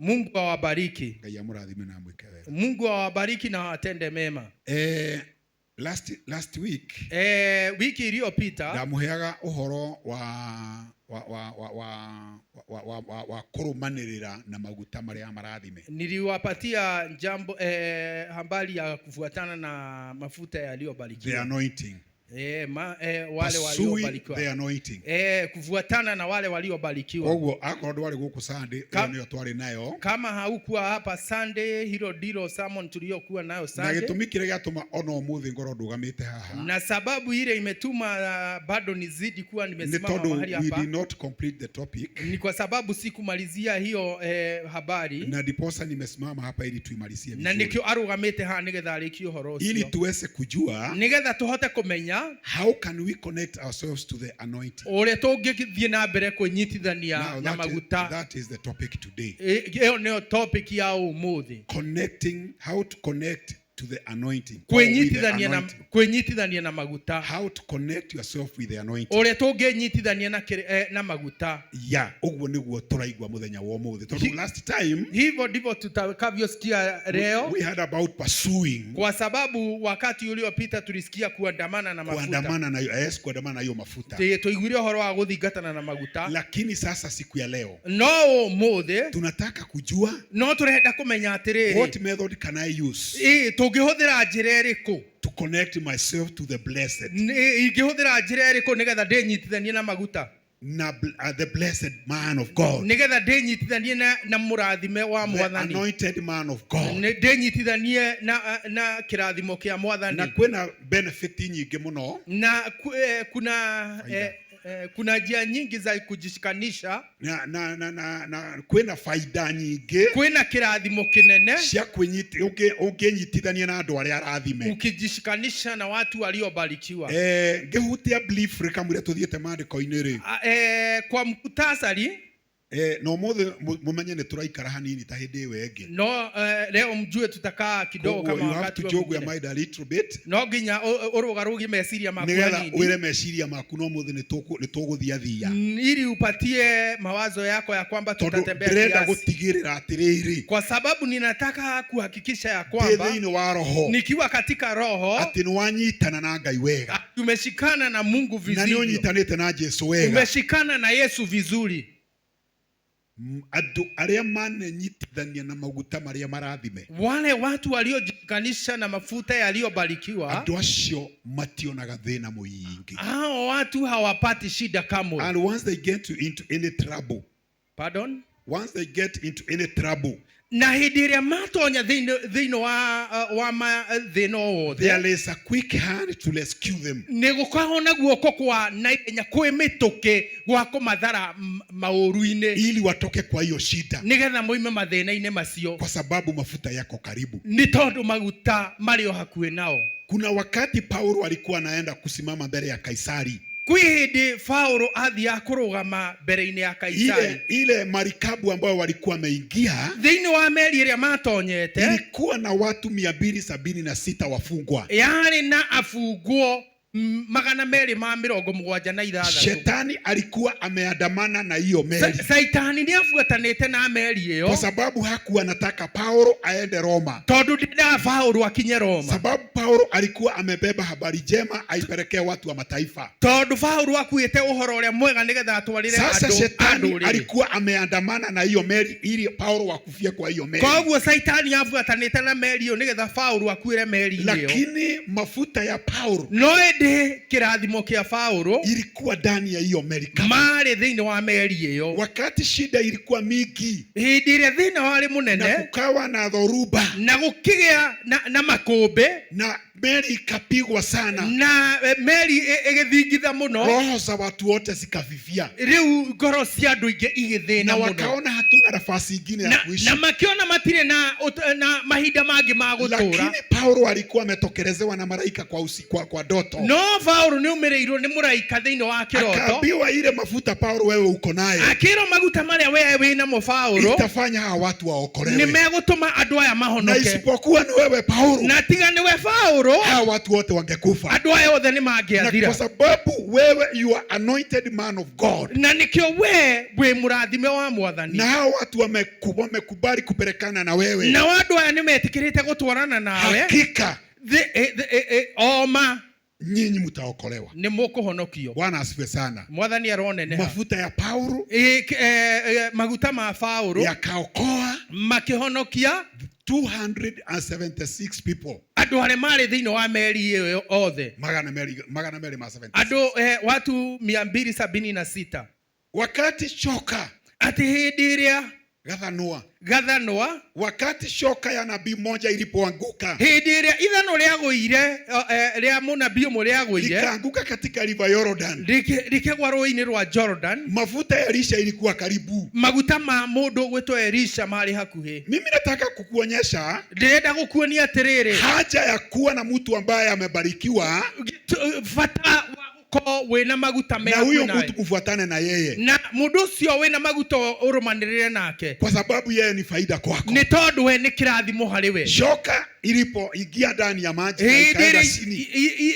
Mungu awabariki. Ngai amurathime na mwike wega. Mungu awabariki na atende mema. Last week wiki iliyopita ndamuheaga uhoro wa kurumanirira na maguta maria marathime. Niliwapatia jambo habari ya kufuatana na mafuta yaliyobarikiwa. The anointing. Wale waliobarikiwa. The anointing. Kufuatana na wale waliobarikiwa. Ogwo akorwo wali guku Sunday niyo twari nayo. Kama haukuwa hapa Sunday, hilo ndilo sermon tuliyokuwa nayo Sunday. Na gitumi kire gatuma ona umuthi ngoro ndugamite haha. Na sababu ile imetuma bado nizidi kuwa nimesimama mahali hapa. We did not complete the topic. Ni kwa sababu sikumalizia hiyo habari. Na diposa nimesimama hapa ili tuimalizie vizuri. Na nikio arugamite ha nigetha arikio horo ucio. Ili tuweze kujua nigetha tuhote kumenya how can we connect ourselves to the anointing. Ore tungithie na mbere kunyitithania na maguta. That is the topic today. Hiyo ndio topic ya umuthi. Connecting, how to connect to the anointing. Kunyitithania na maguta. How to connect yourself with the anointing. Ore tunginyitithania na maguta. Ugwo niguo turaigwa muthenya wa umuthi. Tondu last time hivyo ndivyo tutakavyosikia leo. We had about pursuing. Kwa sababu wakati uliopita tulisikia kuandamana na mafuta. Kuandamana na hiyo mafuta. Tuiguire uhoro wa guthingatana na maguta. Lakini sasa siku ya leo no mothe tunataka kujua no turenda kumenya atiriri. What method can I use? Tungihũthĩra njĩra ĩrĩkũ to connect myself to the blessed? Ingĩhũthĩra njĩra ĩrĩkũ nigetha ndĩnyitithanie na maguta? The blessed man of God. Nigetha ndĩnyitithanie na mũrathime wa Mwathani. The anointed man of God. Ndĩnyitithanie na kĩrathimo kĩa Mwathani. Na kwĩna benefit nyingĩ mũno. Na kuna njia nyingi za kujishikanisha na kwĩna faida nyingĩ. Kwĩna kĩrathimo kĩnene cia ũngĩnyitithania na andũ arĩa arathime. Ukijishikanisha na watu waliobarikiwa. Ngĩhutia briefly kamũira tuthiĩte maandĩko-inĩ rĩ. Kwa muhtasari no mumenye ni turaikara hanini ta hindi ĩyo ĩngĩ. No leo mjue tutakaa kidogo kama wakati wa mwingine. You have to jog your mind a little bit. No nginya urugarugi meciria maku nini. Nigetha wire meciria maku no muthi ni tuguthia. Ili upatie mawazo yako ya kwamba tutatembea kiasi. Ndĩrenda gutigĩrĩra atĩrĩrĩ. Kwa sababu ninataka kuhakikisha ya kwamba thĩinĩ wa roho, nikiwa katika roho, atĩ nĩ wanyitana na Ngai wega. Umeshikana na Mungu vizuri. Na nĩ ũnyitanĩte na Jesu wega. Umeshikana na Yesu vizuri. Andu aria mananyitithania na maguta maria marathime. Wale watu waliojikanisha na mafuta yaliyobarikiwa. Andu acio mationaga thina muingi. Hao watu hawapati shida kamwe. And once they get into any trouble. Pardon? Once they get into any trouble. Na hĩndĩ ĩrĩa matonya thĩinĩ wa thĩna wothe, there is a quick hand to rescue them. Nĩ gũkoragwo na guoko kwa naihenya kwĩmĩtũkĩ gwa kũmathara maũru-inĩ ili watoke kwa hiyo shida, nigetha moime mathĩna-inĩ macio, kwa sababu mafuta yako karibu. Nĩ tondũ maguta marĩ o hakuhĩ nao. Kuna wakati Paulo alikuwa anaenda kusimama mbele ya Kaisari. Kwĩ hĩndĩ Paulo athiaga kũrũgama mbere-inĩ ya Kaisari. Ile marikabu ambayo walikuwa wameingia, thĩinĩ wa meri ĩrĩa matonyete, ilikuwa na watu 276 wafungwa. Yarĩ na afungwo 276. Shetani alikuwa ameandamana na hiyo meli. Saitani ni afuatanite na meli hiyo, kwa sababu hakuwa anataka Paulo aende Roma. Tondu ndenda Paulo akinye Roma. Sababu Paulo alikuwa amebeba habari njema aipelekee watu wa mataifa. Tondu Paulo akuite uhoro uria mwega nigetha atwarire andu. Sasa Shetani alikuwa ameandamana na hiyo meli ili Paulo akufie kwa hiyo meli. Koguo Saitani afuatanite na meli hiyo nigetha Paulo akuire meli hiyo. Lakini mafuta ya Paulo kirathimo kia Paulo ilikuwa ndani ya hiyo meli. Mari thĩinĩ wa meri hiyo. Wakati shida ilikuwa mingi, hĩndĩ ĩrĩa thĩna warĩ mũnene, na kukawa na dhoruba, na gũkĩgĩa na makũmbĩ, na meli ikapigwa sana, na meri ĩgĩthingitha mũno, roho za watu wote zikafifia. Rĩu ngoro cia andũ aingĩ igĩthĩna mũno, na wakaona hatuna nafasi nyingine ya kuishi, na makiona matirĩ na mahinda mangĩ ma gũtũũra. Lakini Paulo alikuwa ametokelezewa na malaika kwa ndoto. No Paulo nĩ umĩrĩirwo nĩ mũraika thĩinĩ wa kĩroto. Akaambiwa ile mafuta Paulo wewe uko nayo, akĩrwo maguta marĩa wewe wĩnamo Paulo itafanya hawa watu waokolewe, nĩ megũtũma andũ aya mahonoke. Na isipokuwa ni wewe Paulo, na tiga nĩwe Paulo, iguru hao watu wote wangekufa. andu aya othe ni Na mangiathira. kwa sababu wewe you are anointed man of God, Na nikio we wi murathime wa Mwathani, na hao watu wamekubali kupelekana na wewe, na andu aya ni metikirite gutwarana nawe, hakika oma nyinyi mtaokolewa. ni mukuhonokio. Bwana asifiwe sana. Mwathani aroneneha. Mafuta ya Paulo Maguta ma Paulo yakaokoa makihonokia 276 people. andu aria mari thiini wa meri iyo othe, magana meri ma 76. andu watu 276. Wakati shoka ati hindi iria gathanwa, wakati shoka ya nabii moja ilipoanguka, hindi iria ithano riagwire ria munabii umwe riagwire, likaanguka katika river Jordan, rikegwa rũĩ-inĩ rwa Jordan, mafuta ya Elisha ilikuwa karibu. maguta ma mũndũ gwĩtwo Elisha marĩ hakuhĩ. Mimi nataka kukuonyesha Ndĩrenda gũkuonia atĩrĩrĩ, haja ya kuwa na mtu ambaye amebarikiwa, bata wa gũkorwo wĩna maguta na mega huyo kwĩnawe, mtu ufuatane na yeye, na mũndũ ũcio wĩna maguta ũrũmanĩrĩre nake, kwa sababu yeye ni faida kwako. nĩ tondũ we nĩ kĩrathimo harĩ we. Shoka ilipoingia ndani ya maji na ikaenda chini,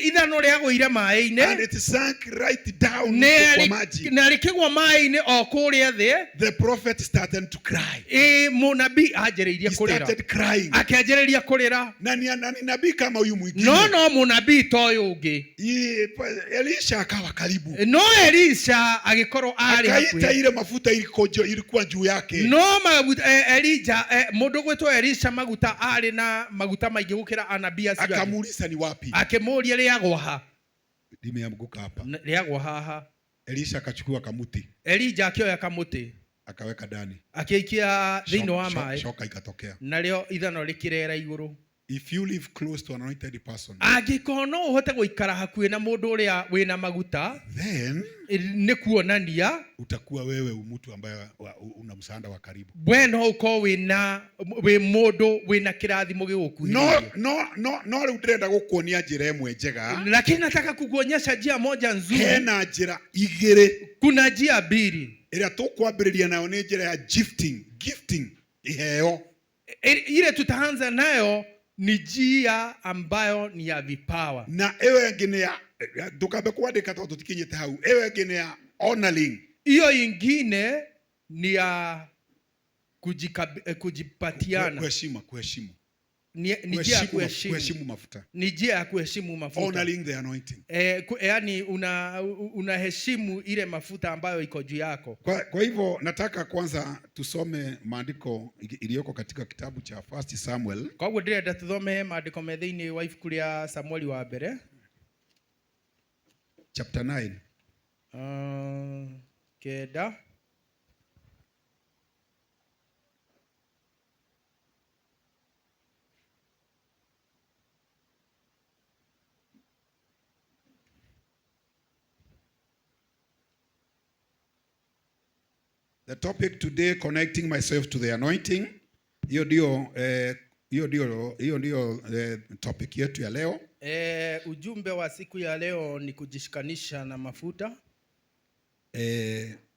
ithano rĩagũire and maĩ-inĩ, it sank right down kwa maji, na rĩkĩgwa maĩ-inĩ o kũrĩa thĩ, the prophet started to cry. mũnabii anjĩrĩirie He kũrĩra, started crying. akĩanjĩrĩria kũrĩra. Na ni nabii kama huyu mwingine, No mũnabii ta ũyũ ũngĩ, Elisha akawa karibu, no Elisha agĩkorwo arĩ akaita hakuhĩ, ile mafuta ilikuwa juu yake, no Elija mũndũ gwĩtwo Elisha maguta arĩ na maguta maingĩ gũkĩra anabii acio angĩ. akamuuliza ni wapi, Akĩmũria rĩagwa ha, limeanguka hapa. rĩagwa haha. Elisha akachukua kamuti Elija akĩoya kamũtĩ akaweka ndani, akĩikia thĩinĩ wa maĩ, shoka ikatokea. narĩo ithano rĩkĩrera igũrũ. If you live close to an anointed person, Angĩkorwo no ũhote gũikara hakuhĩ na mũndũ ũrĩa wĩna maguta, then nĩ kuonania utakuwa wewe mtu ambaye una msaada wa karibu. we no ũkorwo wĩ mũndũ wĩna kĩrathimo gĩgũkuhĩrĩirie. No rĩu ndĩrenda gũkuonia njĩra ĩmwe njega, Lakini nataka kukuonyesha njia moja nzuri. hena njĩra igĩrĩ. Kuna njia mbili. Ĩrĩa tũkwambĩrĩria nayo nĩ njĩra ya gifting, iheo. Ile tutaanza nayo ni njia ambayo ni ya vipawa, Na ĩyo ĩngĩ nĩ ya ndũkambe kwandĩka tondũ tũtikinyĩte hau. Ĩyo ĩngĩ nĩ ya honoring. hiyo ingine ni ya kujipatiana, Kuheshimu. ni njia ya Kuheshimu mafuta. ni njia ya kuheshimu mafuta. Honoring the anointing. Yani unaheshimu ile mafuta ambayo iko juu yako. Kwa hivyo nataka kwanza tusome maandiko iliyoko katika kitabu cha 1 Samuel. Kwa hivyo ndĩrenda tuthome maandĩko me thĩinĩ wa ibuku rĩa Samueli wa mbere, chapter 9. Kenda. The topic today, connecting myself to the anointing. Hiyo ndio topic yetu ya leo. Ujumbe wa siku ya leo ni kujishikanisha na mafuta.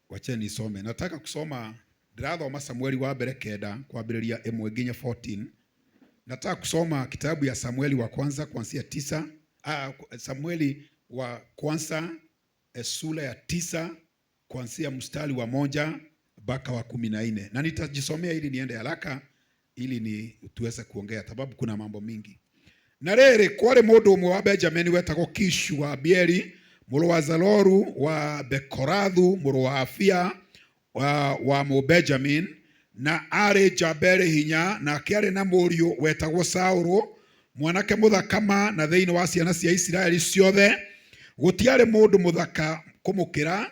Wacha nisome. Nataka kusoma ndirathoma Samueli wa mbere kenda kwambĩrĩria 1 nginya 14. Nataka kusoma kitabu ya Samueli wa kwanza kuanzia 9. Samueli wa kwanza sura ya 9 kuanzia mstari wa 1 mpaka wa 14. Na nitajisomea ili niende haraka ili ni tuweze kuongea sababu kuna mambo mingi. Na rĩrĩ kwarĩ mũndũ ũmwe wa Benjamini wetagwo Kishu wa Abieli, mũrũ wa Zaloru wa Bekorathu, mũrũ wa Afia wa Mũbenjamin, na arĩ njambere hinya, na akĩarĩ na mũriũ wetagwo Saũlũ, mwanake mũthakama, na thĩinĩ wa ciana cia Isiraeli ciothe gũtiarĩ mũndũ mũthaka kũmũkĩra.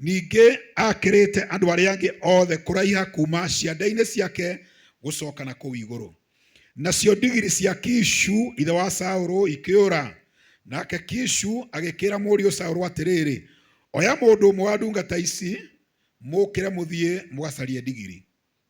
Ningĩ akĩrĩte andũ arĩa angĩ othe kũraiha kuma ciande-inĩ ciake gũcoka na kũu igũrũ. Nacio ndigiri cia Kishu ithe wa Saũlũ ikĩũra. Nake Kishu agĩkĩra mũriũ Saũlũ atĩrĩrĩ, oya mũndũ ũmwe wa ndungata ici, mũkĩre mũthiĩ mũgacarie ndigiri.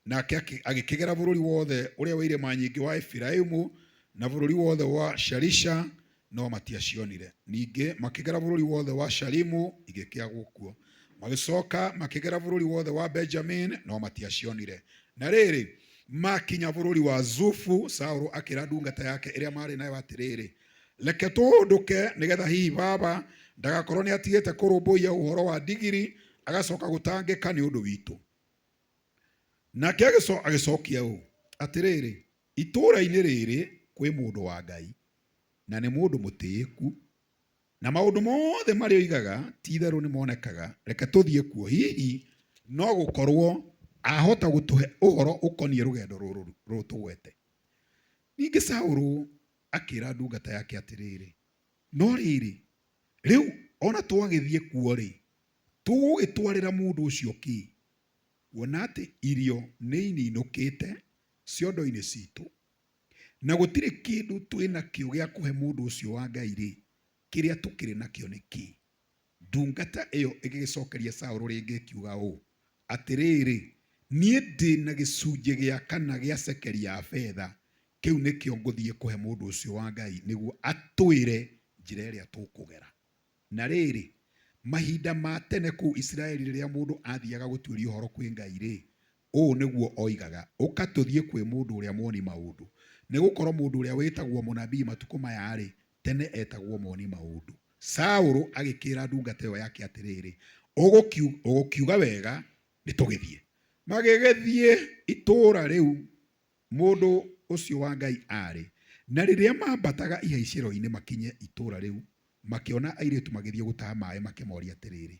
Nake agĩkĩgera bũrũri wothe ũrĩa wa irĩma nyingĩ wa Efiraimu na bũrũri wothe wa Shalisha, no matiacionire. Ningĩ makĩgera bũrũri wothe wa Shalimu, igĩkĩagwo kuo. Magĩcoka makĩgera bũrũri wothe wa Benjamin, no matiacionire. Na rĩrĩ makinya bũrũri wa Zufu, Saũlũ akĩra ndungata yake ĩrĩa marĩ nayo atĩrĩrĩ, reke tũhũndũke nĩgetha hihi baba ndagakorwo nĩ atigĩte kũrũmbũiya ũhoro wa ndigiri agacoka gũtangĩka nĩ ũndũ witũ. Nake agĩcokia ũũ atĩrĩrĩ, itũũra-inĩ rĩrĩ kwĩ mũndũ wa Ngai na nĩ mũndũ mũtĩĩku, na maũndũ mothe marĩa oigaga ti-itherũ nĩ monekaga. Reke tũthiĩ kuo, hihi no gũkorwo ahota gũtũhe ũhoro ũkoniĩ rũgendo rũrũ tũgwete. Ningĩ Saũlũ akĩra ndungata yake atĩrĩrĩ, no rĩrĩ rĩu ona twagĩthiĩ kuo-rĩ, tũgũgĩtwarĩra mũndũ ũcio kĩ? Kuona atĩ irio nĩ ininũkĩte ciondo-inĩ citũ, na gũtirĩ kĩndũ twĩnakĩo gĩa kũhe mũndũ ũcio wa Ngai-rĩ, kĩrĩa tũkĩrĩ nakĩo nĩ kĩ? Ndungata ĩyo ĩgĩgĩcokeria Saũlũ rĩngĩ ĩkiuga ũũ atĩrĩrĩ, niĩ ndĩ na gĩcunjĩ gĩa 4 gĩa cekeri ya betha, kĩu nĩkĩo ngũthiĩ kũhe mũndũ ũcio wa Ngai nĩguo atwĩre njĩra ĩrĩa tũkũgera. Na rĩrĩ, mahinda ma tene kũu Isiraeli rĩrĩa mũndũ athiaga gũtuĩria ũhoro kwĩ Ngai-rĩ, ũũ nĩguo oigaga, ũka tũthiĩ kwĩ mũndũ ũrĩa muoni maũndũ. Nĩ gũkorwo mũndũ ũrĩa wĩtagwo mũnabii matukũ maya-rĩ, tene etagwo muoni maũndũ. Saũlũ agĩkĩra ndungata ĩyo yake atĩrĩrĩ, ũgũkiuga wega nĩ tũgĩthiĩ. Magĩgĩthiĩ itũũra rĩu mũndũ ũcio wa Ngai arĩ, na rĩrĩa mambataga ihaicĩro-inĩ makinye itũũra rĩu, makĩona airĩtu magĩthiĩ gũtaha maaĩ, makĩmoria atĩrĩrĩ,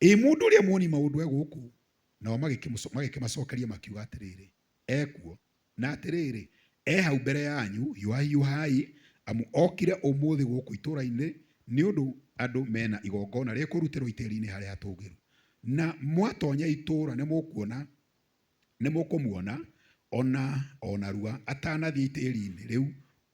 ĩ mũndũ ũrĩa muoni maũndũ egũkũ? Nao magĩkĩmacokeria makiuga atĩrĩrĩ, ekuo, na atĩrĩrĩ, hau mbere yanyu, hiũhai, amu okire ũmũthĩ gũkũ itũũra-inĩ nĩ ũndũ andũ mena igongona rĩkũrutĩrwo itĩĩri-inĩ harĩa hatũũgĩru. Na mwatonya itũũra nĩ mũkũmuona ona narua atanathiĩ itĩĩri-inĩ rĩu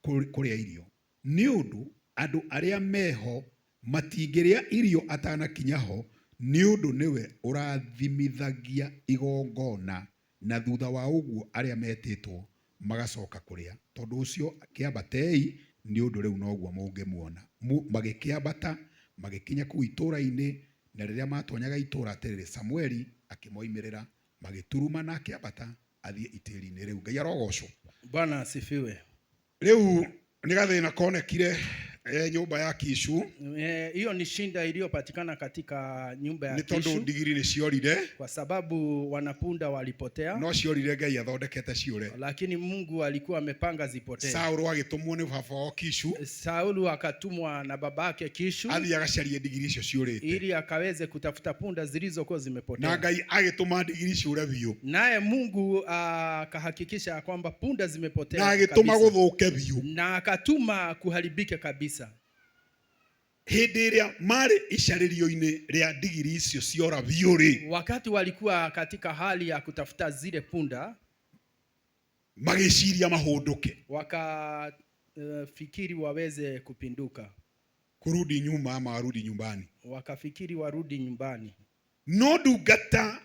kũrĩa irio, nĩ ũndũ andũ arĩa meho matingĩrĩa irio atanakinya ho, nĩ ũndũ nĩwe ũrathimithagia igongona, na thutha wa ũguo arĩa metĩtwo magacoka kũrĩa. Tondũ ũcio kĩambatei, nĩ ũndũ rĩu noguo mũngĩmuona. Magĩkĩambata magĩkinya kũu itũũra-inĩ, na rĩrĩa matonyaga itũũra atĩrĩrĩ, Samũeli akĩmoimĩrĩra, magĩturuma na akĩambata athiĩ itĩĩri-inĩ rĩu. Ngai arogocwo. Bwana asifiwe. Rĩu nĩ gathĩna konekire nyumba ya Kishu. Hiyo ni shinda iliyopatikana katika nyumba ya Kishu. Ni tondu ndigiri ni ciorire. Kwa sababu wanapunda walipotea. No ciorire Ngai athondekete ciore. Lakini Mungu alikuwa amepanga zipotee. Saũlũ agĩtumwo nĩ baba wa Kishu. Saũlũ akatumwa na babake Kishu. Athiĩ agacarie ndigiri icio ciorĩte. Ili akaweze kutafuta punda zilizokuwa zimepotea. Na Ngai agĩtũma ndigiri ciore biũ. Naye Mungu akahakikisha kwamba punda zimepotea kabisa. Na agĩtũma gũthũke biũ. Na akatuma kuharibike kabisa. Hĩndĩ ĩrĩa marĩ icarĩrio-inĩ rĩa ndigiri icio ciora biũ-rĩ, wakati walikuwa katika hali ya kutafuta zile punda, magĩciria mahũndũke, wakafikiri waweze kupinduka, kurudi nyuma ama warudi nyumbani, wakafikiri warudi nyumbani. No ndungata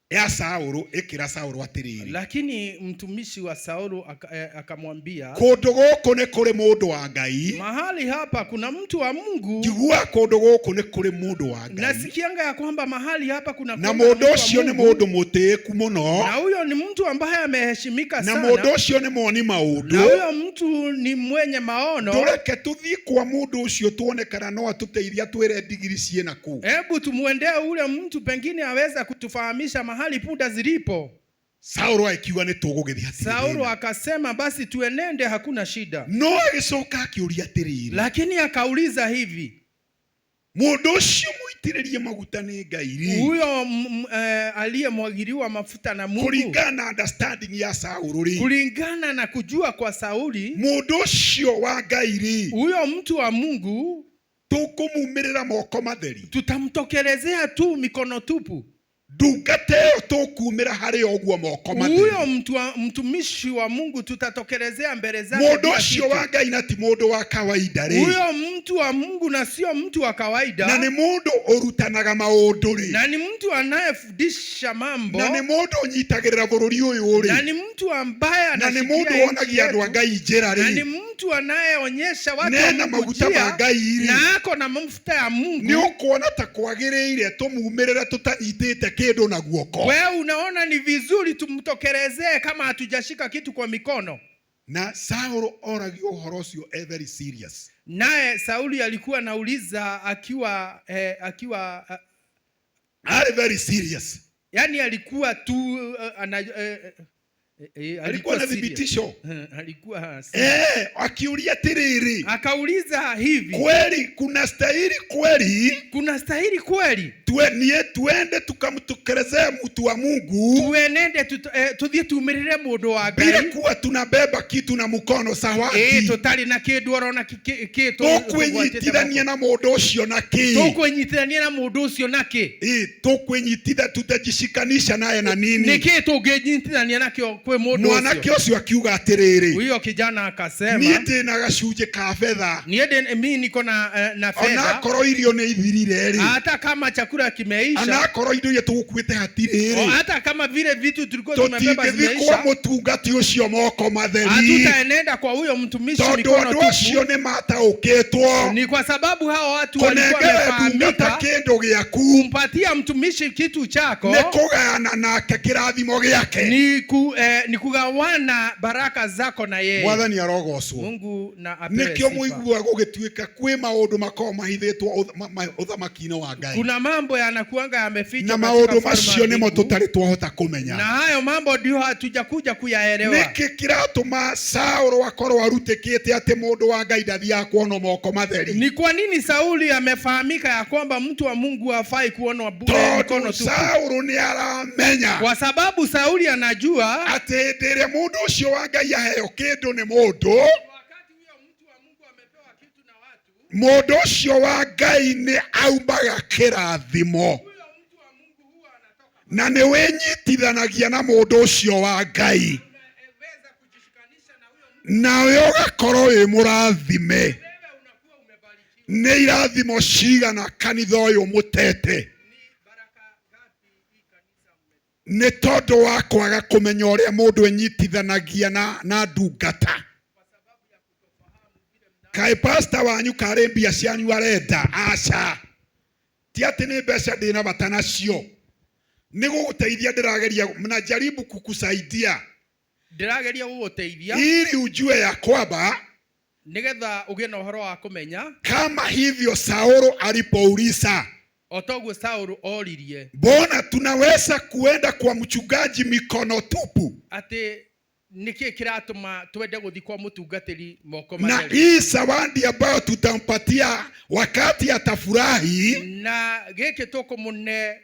ya Saũlũ ĩkĩra Saũlũ atĩrĩrĩ, lakini mtumishi wa Saũlũ akamwambia, kũndũ gũkũ nĩ kũrĩ mũndũ wa Ngai, mahali hapa kuna mtu wa Mungu. Njigua kũndũ gũkũ nĩ kũrĩ mũndũ wa Ngai, nasikianga ya kwamba mahali hapa kuna na mũndũ ũcio nĩ mũndũ mũtĩĩku mũno, na huyo ni mtu ambaye ameheshimika sana, na mũndũ ũcio nĩ muoni maũndũ, na huyo mtu ni mwenye maono. Tũreke tũthiĩ kwa mũndũ ũcio tuone kana no atũteithia twĩre ndigiri ciĩ naku. Hebu tumuendee ule mtu, pengine aweza kutufahamisha mahali punda zilipo. Saũlũ akiuga nĩ tũgũgĩthiĩ atĩrĩrĩ. Saũlũ akasema basi tuenende, hakuna shida. No agĩcoka akĩũria atĩrĩrĩ, lakini akauliza hivi, mũndũ ũcio mũitĩrĩrie maguta nĩ Ngai-rĩ, huyo aliyemwagiliwa mafuta na Mungu, kulingana na understanding ya Saũlũ-rĩ, kulingana na kujua kwa Sauli, mũndũ ũcio wa Ngai-rĩ, huyo mtu wa Mungu, tũkũmumĩrĩra moko matheri, tutamtokelezea tu mikono tupu. Ndungata ĩyo tũkumĩra harĩ ũguo moko matheri. Huyo mtumishi wa Mungu tutatokelezea mbele zake. Mũndũ ũcio wa Ngai na ti mũndũ wa kawaida-rĩ, huyo mtu wa Mungu na sio mtu wa kawaida, na nĩ mũndũ ũrutanaga maũndũ-rĩ, na ni mtu anayefundisha mambo, na nĩ mũndũ ũnyitagĩrĩra bũrũri ũyũ-rĩ, na ni mtu ambaye anashikia, na nĩ mũndũ wonagia andũ a Ngai njĩra-rĩ, na ni mtu anayeonyesha watu na maguta ma Ngai-rĩ, na ako na mafuta ya Mungu. Nĩ ũkuona ta kwagĩrĩire tũmumĩrĩre tũtanyitĩte kĩndũ na guoko. Wewe unaona ni vizuri tumtokelezee kama hatujashika kitu kwa mikono. Na Saul oragio uhoro ucio very serious. Naye Sauli alikuwa anauliza akiwa Very serious. yani alikuwa tu alikuwa na dhibitisho. Alikuwa akiulia tiriri. Akauliza hivi, kweli kuna stahili kweli? Kuna stahili kweli? Tuende tukamtukelezea mtu wa Mungu. Tuenende tuthie tumirire mundu wa Ngai. Bila kuwa tunabeba kitu na mkono sawa. Tutari na kindu orona kitu. Tukwinyitithania na mundu ucio naki. Tukwinyitithania na mundu ucio naki. Tukwinyitithania tutajishikanisha naye na nini? Niki tunginyitithania nakio kwe mundu ucio. Mwanake ucio akiuga atiriri. Huyo kijana akasema, niĩ ndĩna gacunjĩ ka fedha. Mimi niko na fedha. Onakorwo irio nĩ ithirire ri. Hata kama chakula kimeisha. Onakorwo indo iria tũgũkuĩte hatirĩ ri. Hata kama vile vitu tulikuwa tumebeba zimeisha. Tũtingĩthiĩ kwa mũtungati ũcio moko matheri. Hatutaenenda kwa huyo mtumishi mikono tupu. Tondũ ũcio nĩ mataũkĩtwo. Ni kwa sababu hao watu walikuwa wamefahamika kĩndũ gĩaku. Kumpatia mtumishi kitu chako. Nĩ kũgayana nake kĩrathimo gĩake. Ni kugawana baraka zako na yeye. Mwathani arogocwo. Mungu na apewe sifa. Nikio muigua gũgĩtuĩka kwĩ maũndũ makoo mahithĩtwo ũthamaki-inĩ wa Ngai. Kuna mambo yanakuanga yamefichwa na maũndũ macio nĩmo tũtarĩ twahota kũmenya. Na hayo mambo ndio hatujakuja kuyaelewa. Nĩkĩ kĩratũma Saũlũ akorwo arutĩkĩte atĩ mũndũ wa Ngai ndathiaga kuonwo moko matheri? Ni kwa nini Sauli amefahamika ya kwamba mtu wa Mungu hafai kuonwa mikono tupu? Saũlũ nĩ aramenya. Kwa sababu Sauli anajua atĩ ndĩrĩ mũndũ ũcio wa Ngai aheo kĩndũ nĩ mũndũ. Wakati huyo mtu wa Mungu amepewa kitu na watu. Mũndũ ũcio wa Ngai nĩ aumaga kĩrathimo. Na nĩ wĩnyitithanagia na mũndũ ũcio wa Ngai. Nawe ũgakorwo wĩ mũrathime. Nĩ irathimo cigana kanitha ũyũ mũtete? Nĩ tondũ wa kwaga kũmenya ũrĩa mũndũ enyitithanagia na ndungata. Kaĩ pastor wanyu karĩ mbia cianyu arenda? Aca. Ti atĩ nĩ mbeca ndĩna bata nacio. Nĩ gũgũteithia ndĩrageria mnajaribu kukusaidia. Ndĩrageria gũgũteithia. Ili ujue ya kwamba nigetha ugĩe na ũhoro wa kũmenya. Kama hivyo Saũlũ alipouliza. Otoguo Saũlũ oririe. Mbona tunaweza kuenda kwa mchungaji mikono tupu? Ati niki kiratuma twende guthi kwa mutungatiri moko matheri. Na hii zawadi ambayo tutampatia wakati atafurahi. Na gĩkĩ tũkũmũne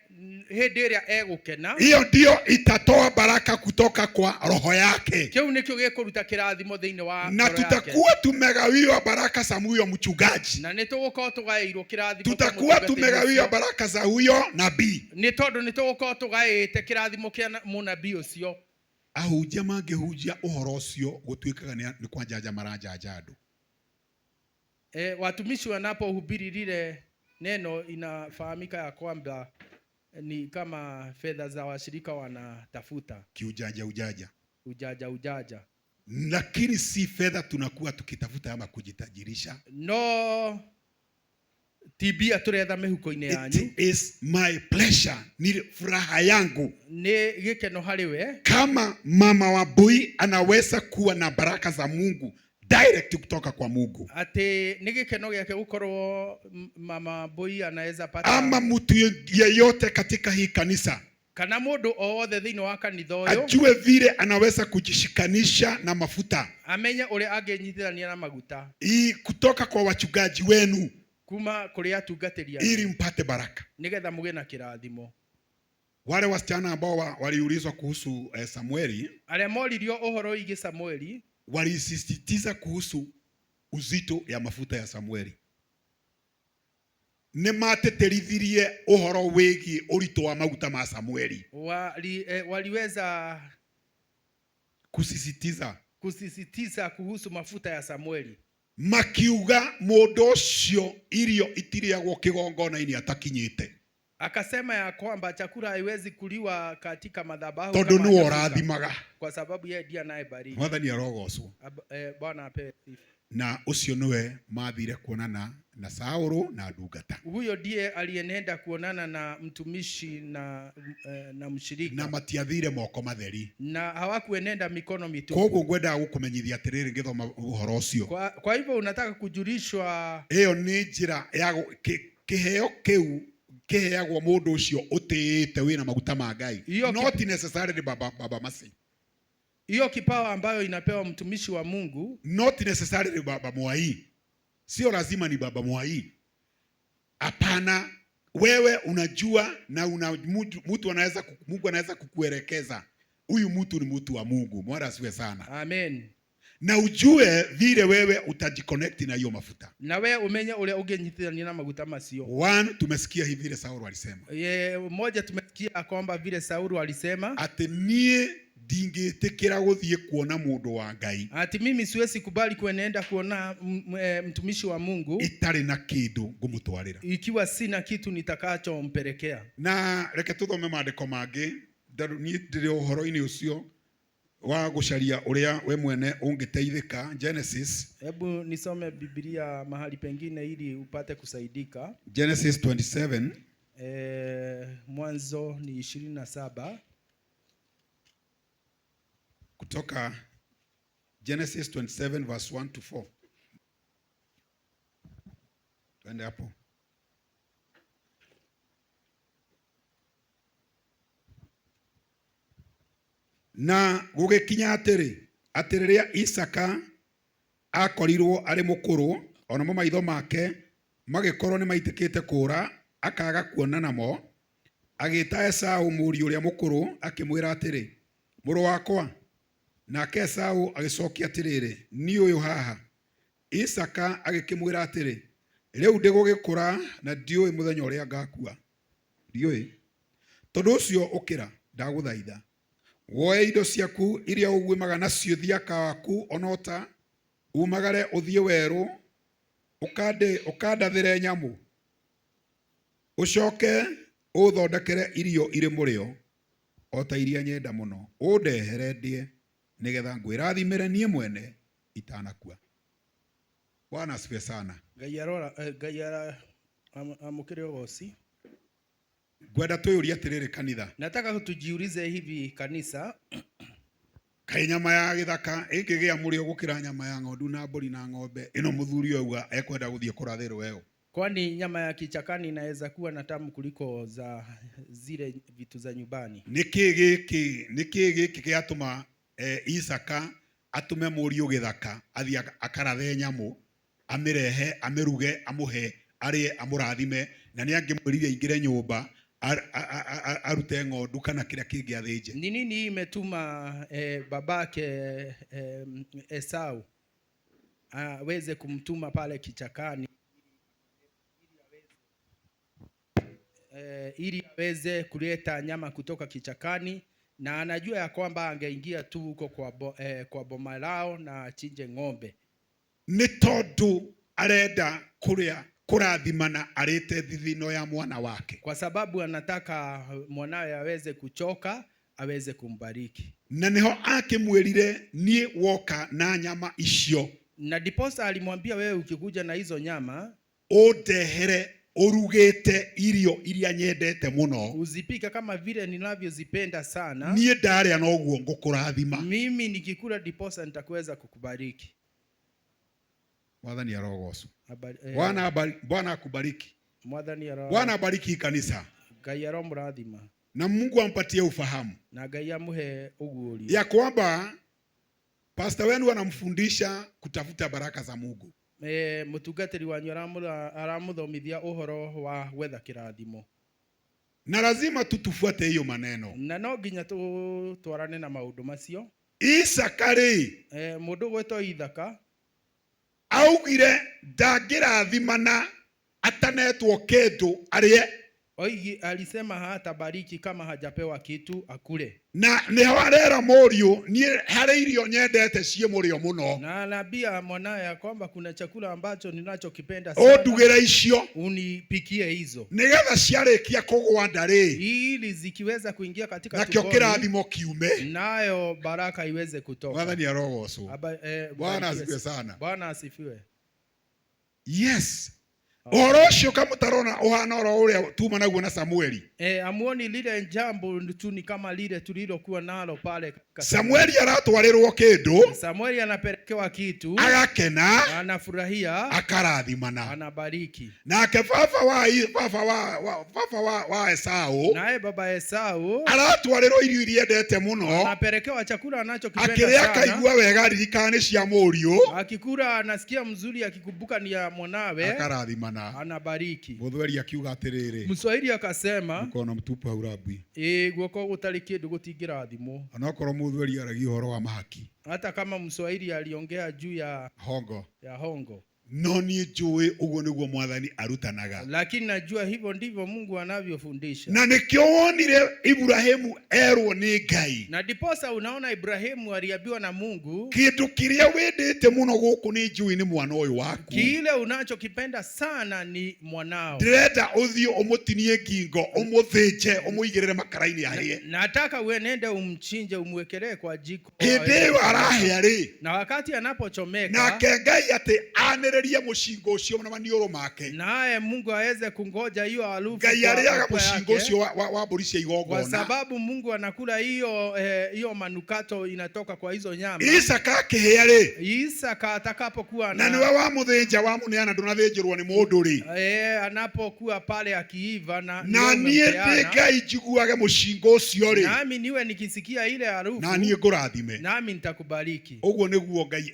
hĩndĩ ĩrĩa egũkena. Hiyo ndio itatoa baraka kutoka kwa roho yake. Kĩu nĩkĩo gĩkũruta kĩrathimo thĩinĩ wa na tutakuwa tumegawiwa baraka za huyo mchungaji. Na nĩtũgũkorwo tũgaĩirwo kĩrathimo. Tutakuwa tumegawiwa baraka za huyo nabii. Nĩ tondũ nĩtũgũkorwo tũgaĩte kĩrathimo kĩa mũnabii ũcio. Ahunjia mangĩhunjia ũhoro ũcio gũtuĩkaga nĩ kwanjanja marajanja andũ. Watumishi wanapohubiri lile neno inafahamika ya kwamba ni kama fedha za washirika wanatafuta ujaja. Lakini si fedha tunakuwa tukitafuta ama kujitajirisha. No tibia turetha mihuko-inĩ yanyu. It is my pleasure, ni furaha yangu. Ni gĩkeno harĩ we. Kama mama wa Bui anaweza kuwa na baraka za Mungu direct kutoka kwa Mungu. Ati ni gĩkeno gĩake gũkorwo mama Bui anaweza pata. Ama mtu yeyote katika hii kanisa. Kana mũndũ o wothe thĩinĩ wa kanitha ũyũ. Ajue vile anaweza kujishikanisha na mafuta. Amenye ũrĩa angĩnyitithania na maguta. Hii kutoka kwa wachungaji wenu. Kuma kũrĩ atungatĩri ili mpate baraka. Nigetha mũgĩe na kĩrathimo. Wale wasichana ambao waliulizwa kuhusu Samueli. Arĩa moririo ũhoro wĩgiĩ Samueli. Walisisitiza kuhusu uzito ya mafuta ya Samueli. Nĩmateterithirie ũhoro wĩgiĩ ũritũ wa maguta ma Samueli. Waliweza kusisitiza kuhusu mafuta ya Samueli. Makiuga mũndũ ũcio irio itirĩagwo kĩgongona-inĩ atakinyĩte. Akasema ya kwamba chakula haiwezi kuliwa katika madhabahu tondũ nĩwe ũrathimaga. Kwa sababu yeye ndiye anayebariki. Mwathani arogocwo. Bwana apewe sifa. na ucio niwe mathire kuonana na Saũlũ na ndungata. Huyo ndiye aliyenenda kuonana na mtumishi na mshirika. Na matiathire moko matheri. Na hawakuenenda mikono mitupu. Koguo ngwenda gukumenyithia atiriri ngithoma uhoro ucio. Kwa hivyo unataka kujulishwa Iyo ni njira ya kiheo kiu kiheagwo mundu ucio utiite wina maguta ma Ngai. Not necessarily baba masi. Hiyo kipawa ambayo inapewa mtumishi wa Mungu, not necessarily baba mwai. Sio lazima ni baba mwai. Hapana, wewe unajua na mtu anaweza Mungu anaweza kukuelekeza. Huyu mtu ni mtu wa Mungu. Bwana asifiwe sana. Amen. Na ujue vile wewe utajiconnect na hiyo mafuta. Na wewe umenye ule ungenyithania na maguta masio. One, tumesikia hivi vile Saũlũ alisema. Moja tumesikia kwamba vile Saũlũ alisema ati nie ndingĩtĩkĩra gũthiĩ kuona mũndũ wa Ngai. Ati mimi siwezi kubali kuenenda kuona mtumishi wa Mungu itarĩ na kĩndũ ngũmũtwarĩra. Ikiwa sina kitu nitakachompelekea. Na reke tũthome maandĩko mangĩ. Niĩ ndĩrĩ ũhoro-inĩ ũcio wa gũcaria ũrĩa we mwene ũngĩteithĩka. Genesis. Hebu nisome Biblia mahali pengine ili upate kusaidika. Genesis 27. Mwanzo ni 27. Kutoka Genesis 27 verse 1 to 4. Twende hapo. Na gũgĩkinya atĩ rĩrĩa Isaka akorirwo arĩ mũkũrũ, onamo maitho make magĩkorwo nĩ maitĩkĩte kũra, akaga kuona namo, agĩĩta Esaũ mũriũ ũrĩa mũkũrũ, akĩmwĩra atĩrĩ, mũrũ wakwa. Nake Esaũ agĩcokia atĩrĩrĩ, niĩ ũyũ haha. Isaka agĩkĩmwĩra atĩrĩ, rĩu ndĩgũgĩkũra na ndiũĩ mũthenya ũrĩa ngakua. Ndiũĩ. Tondũ ũcio ũkĩra, ndagũthaitha, woe indo ciaku iria ũguĩmaga nacio thiaka waku onota, umagare ũthiĩ werũ, ũkandathĩre nyamũ, ũcoke ũthondekere irio irĩ mũrĩo, o ta iria nyenda mũno, ũndehere ndĩe, nigetha ngwĩrathimĩre niĩ mwene itanakua. Bwana asifiwe sana. Ngai amukire ogoci. Ngwenda twĩyũrie atĩrĩrĩ kanitha. Nataka tujiulize hivi kanisa. Kaĩ nyama ya gĩthaka ĩngĩgĩa mũrĩo gũkĩra nyama ya ng'ondu na mbũri na ng'ombe, ĩno mũthuri auga ekwenda gũthiĩ kũrathĩrwo weo? Kwani nyama ya kichakani inaweza kuwa na tamu kuliko za zile vitu za nyumbani? Nĩkĩĩ gĩkĩ gĩatũma Isaka atume mũriũ gĩthaka athiĩ akarathe nyamũ, amĩrehe, amĩruge, amũhe, arĩe, amũrathime, na nĩ angĩmwĩrire ingĩre nyũmba arute ng'ondu kana kĩrĩa kĩngĩ athĩnje? Ni nini imetuma babake Esau aweze kumtuma pale kichakani ili aweze kuleta nyama kutoka kichakani, na anajua ya kwamba angeingia tu huko kwa boma lao na achinje ng'ombe? Nĩ tondũ arenda kũrathimana arĩte thithino ya mwana wake. Kwa sababu anataka mwanawe aweze kuchoka, aweze kumbariki. Na niho akĩmwĩrire, niĩ woka na nyama icio, na diposa alimwambia, wewe ukikuja na hizo nyama, ũndehere urugite irio iria nyendete muno, uzipika kama vile ninavyozipenda sana. Niĩ ndarĩa noguo ngũkũrathima. Mimi nikikula diposa nitakuweza kukubariki. Mwathani arogocwo. Bwana akubariki. Mwathani arogocwo. Bwana abariki kanisa. Ngai aromurathima. Na Mungu ampatie ufahamu. Na Ngai amuhe uguũrio. Ya kwamba pastor wenu anamfundisha kutafuta baraka za Mungu. Mutungatĩri wanyu aramuthomithia uhoro wa gwetha kĩrathimo. Na lazima tufuate hiyo maneno. Na no nginya twarane na maũndũ macio. Isaka mũndũ gwetwo Ithaka augire ndangĩrathimana atanetwo kĩndũ arĩe. Oigi alisema hatabariki kama hajapewa kitu akule. Na nĩ harera mũriũ niĩ harĩ irio nyendete ciĩ mũrĩo mũno. Na anambia mwanae kwamba kuna chakula ambacho ninachokipenda sana. Ũndugĩre icio. Unipikie hizo. Nĩgetha ciarĩkia kũgwa ndarĩ. Ili zikiweza kuingia katika tumboni. Nakĩo kĩrathimo kiume. Nayo baraka iweze kutoka. Mwathani arogocwo. Bwana asifiwe sana. Bwana asifiwe. Yes. Ũhoro ũcio kamũtarona ũhana oro ũrĩa tuma naguo na Samueli. Amuoni lile jambo tu ni kama lile tulilokuwa nalo pale. Samueli aratwarĩrwo kĩndũ. Samueli anapelekewa kitu. Agakena. Anafurahia. Akarathimana. Anabariki. Nake baba wa Esau. Naye baba Esau. Aratwarĩrwo irio iria endete mũno. Anapelekewa chakula anachokipenda sana. Akĩrĩa akaigua wega ririkana cia mũriũ. Akikula anasikia mzuri akikumbuka ni ya mwanawe. Akarathimana. Anabariki. Mũthweri akiuga atĩrĩrĩ. Mswahili akasema. Mkono mtupu haurambwi. Guoko gũtarĩ kĩndũ gũtingĩrathimwo. Onokorwo mũthweri aragia ũhoro wa mahaki. Hata kama Mswahili aliongea juu ya hongo. No niĩ njũĩ ũguo nĩguo Mwathani arutanaga. Lakini najua hivyo ndivyo Mungu anavyofundisha. Na nĩkĩo wonire Ibrahimu erwo nĩ Ngai. Na diposa unaona Ibrahimu aliambiwa na Mungu. Kĩndũ kĩrĩa wendete mũno gũkũ nĩ njũĩ nĩ mwana ũyũ waku. Kile unachokipenda sana ni mwanao. Ndĩrenda ũthiĩ ũmũtinie ngingo, ũmũthĩnje, ũmũigĩrĩre makara-inĩ ahĩe. Nataka uende umchinje umwekelee kwa jiko. Hĩndĩ ĩyo arahĩa rĩ. Na wakati anapochomeka. Nake Ngai atĩ anĩrĩrie mũcinga ũcio na maniũrũ make. Naye Mungu aweze kungoja hiyo harufu. Ngai arĩaga mũcinga ũcio wa mbũri cia igongona. Kwa sababu Mungu anakula hiyo manukato inatoka kwa hizo nyama. Isaka akĩhĩa rĩ. Isaka atakapokuwa na niwe wamũthĩnja wamũneana ndũnathĩnjĩrwo nĩ mũndũ rĩ. Anapokuwa pale akiiva na niĩ ndĩ Ngai njiguage mũcinga ũcio rĩ. Nami niwe nikisikia ile harufu. Na niĩ ngũrathime. Nami nitakubariki. Ũguo nĩguo Ngai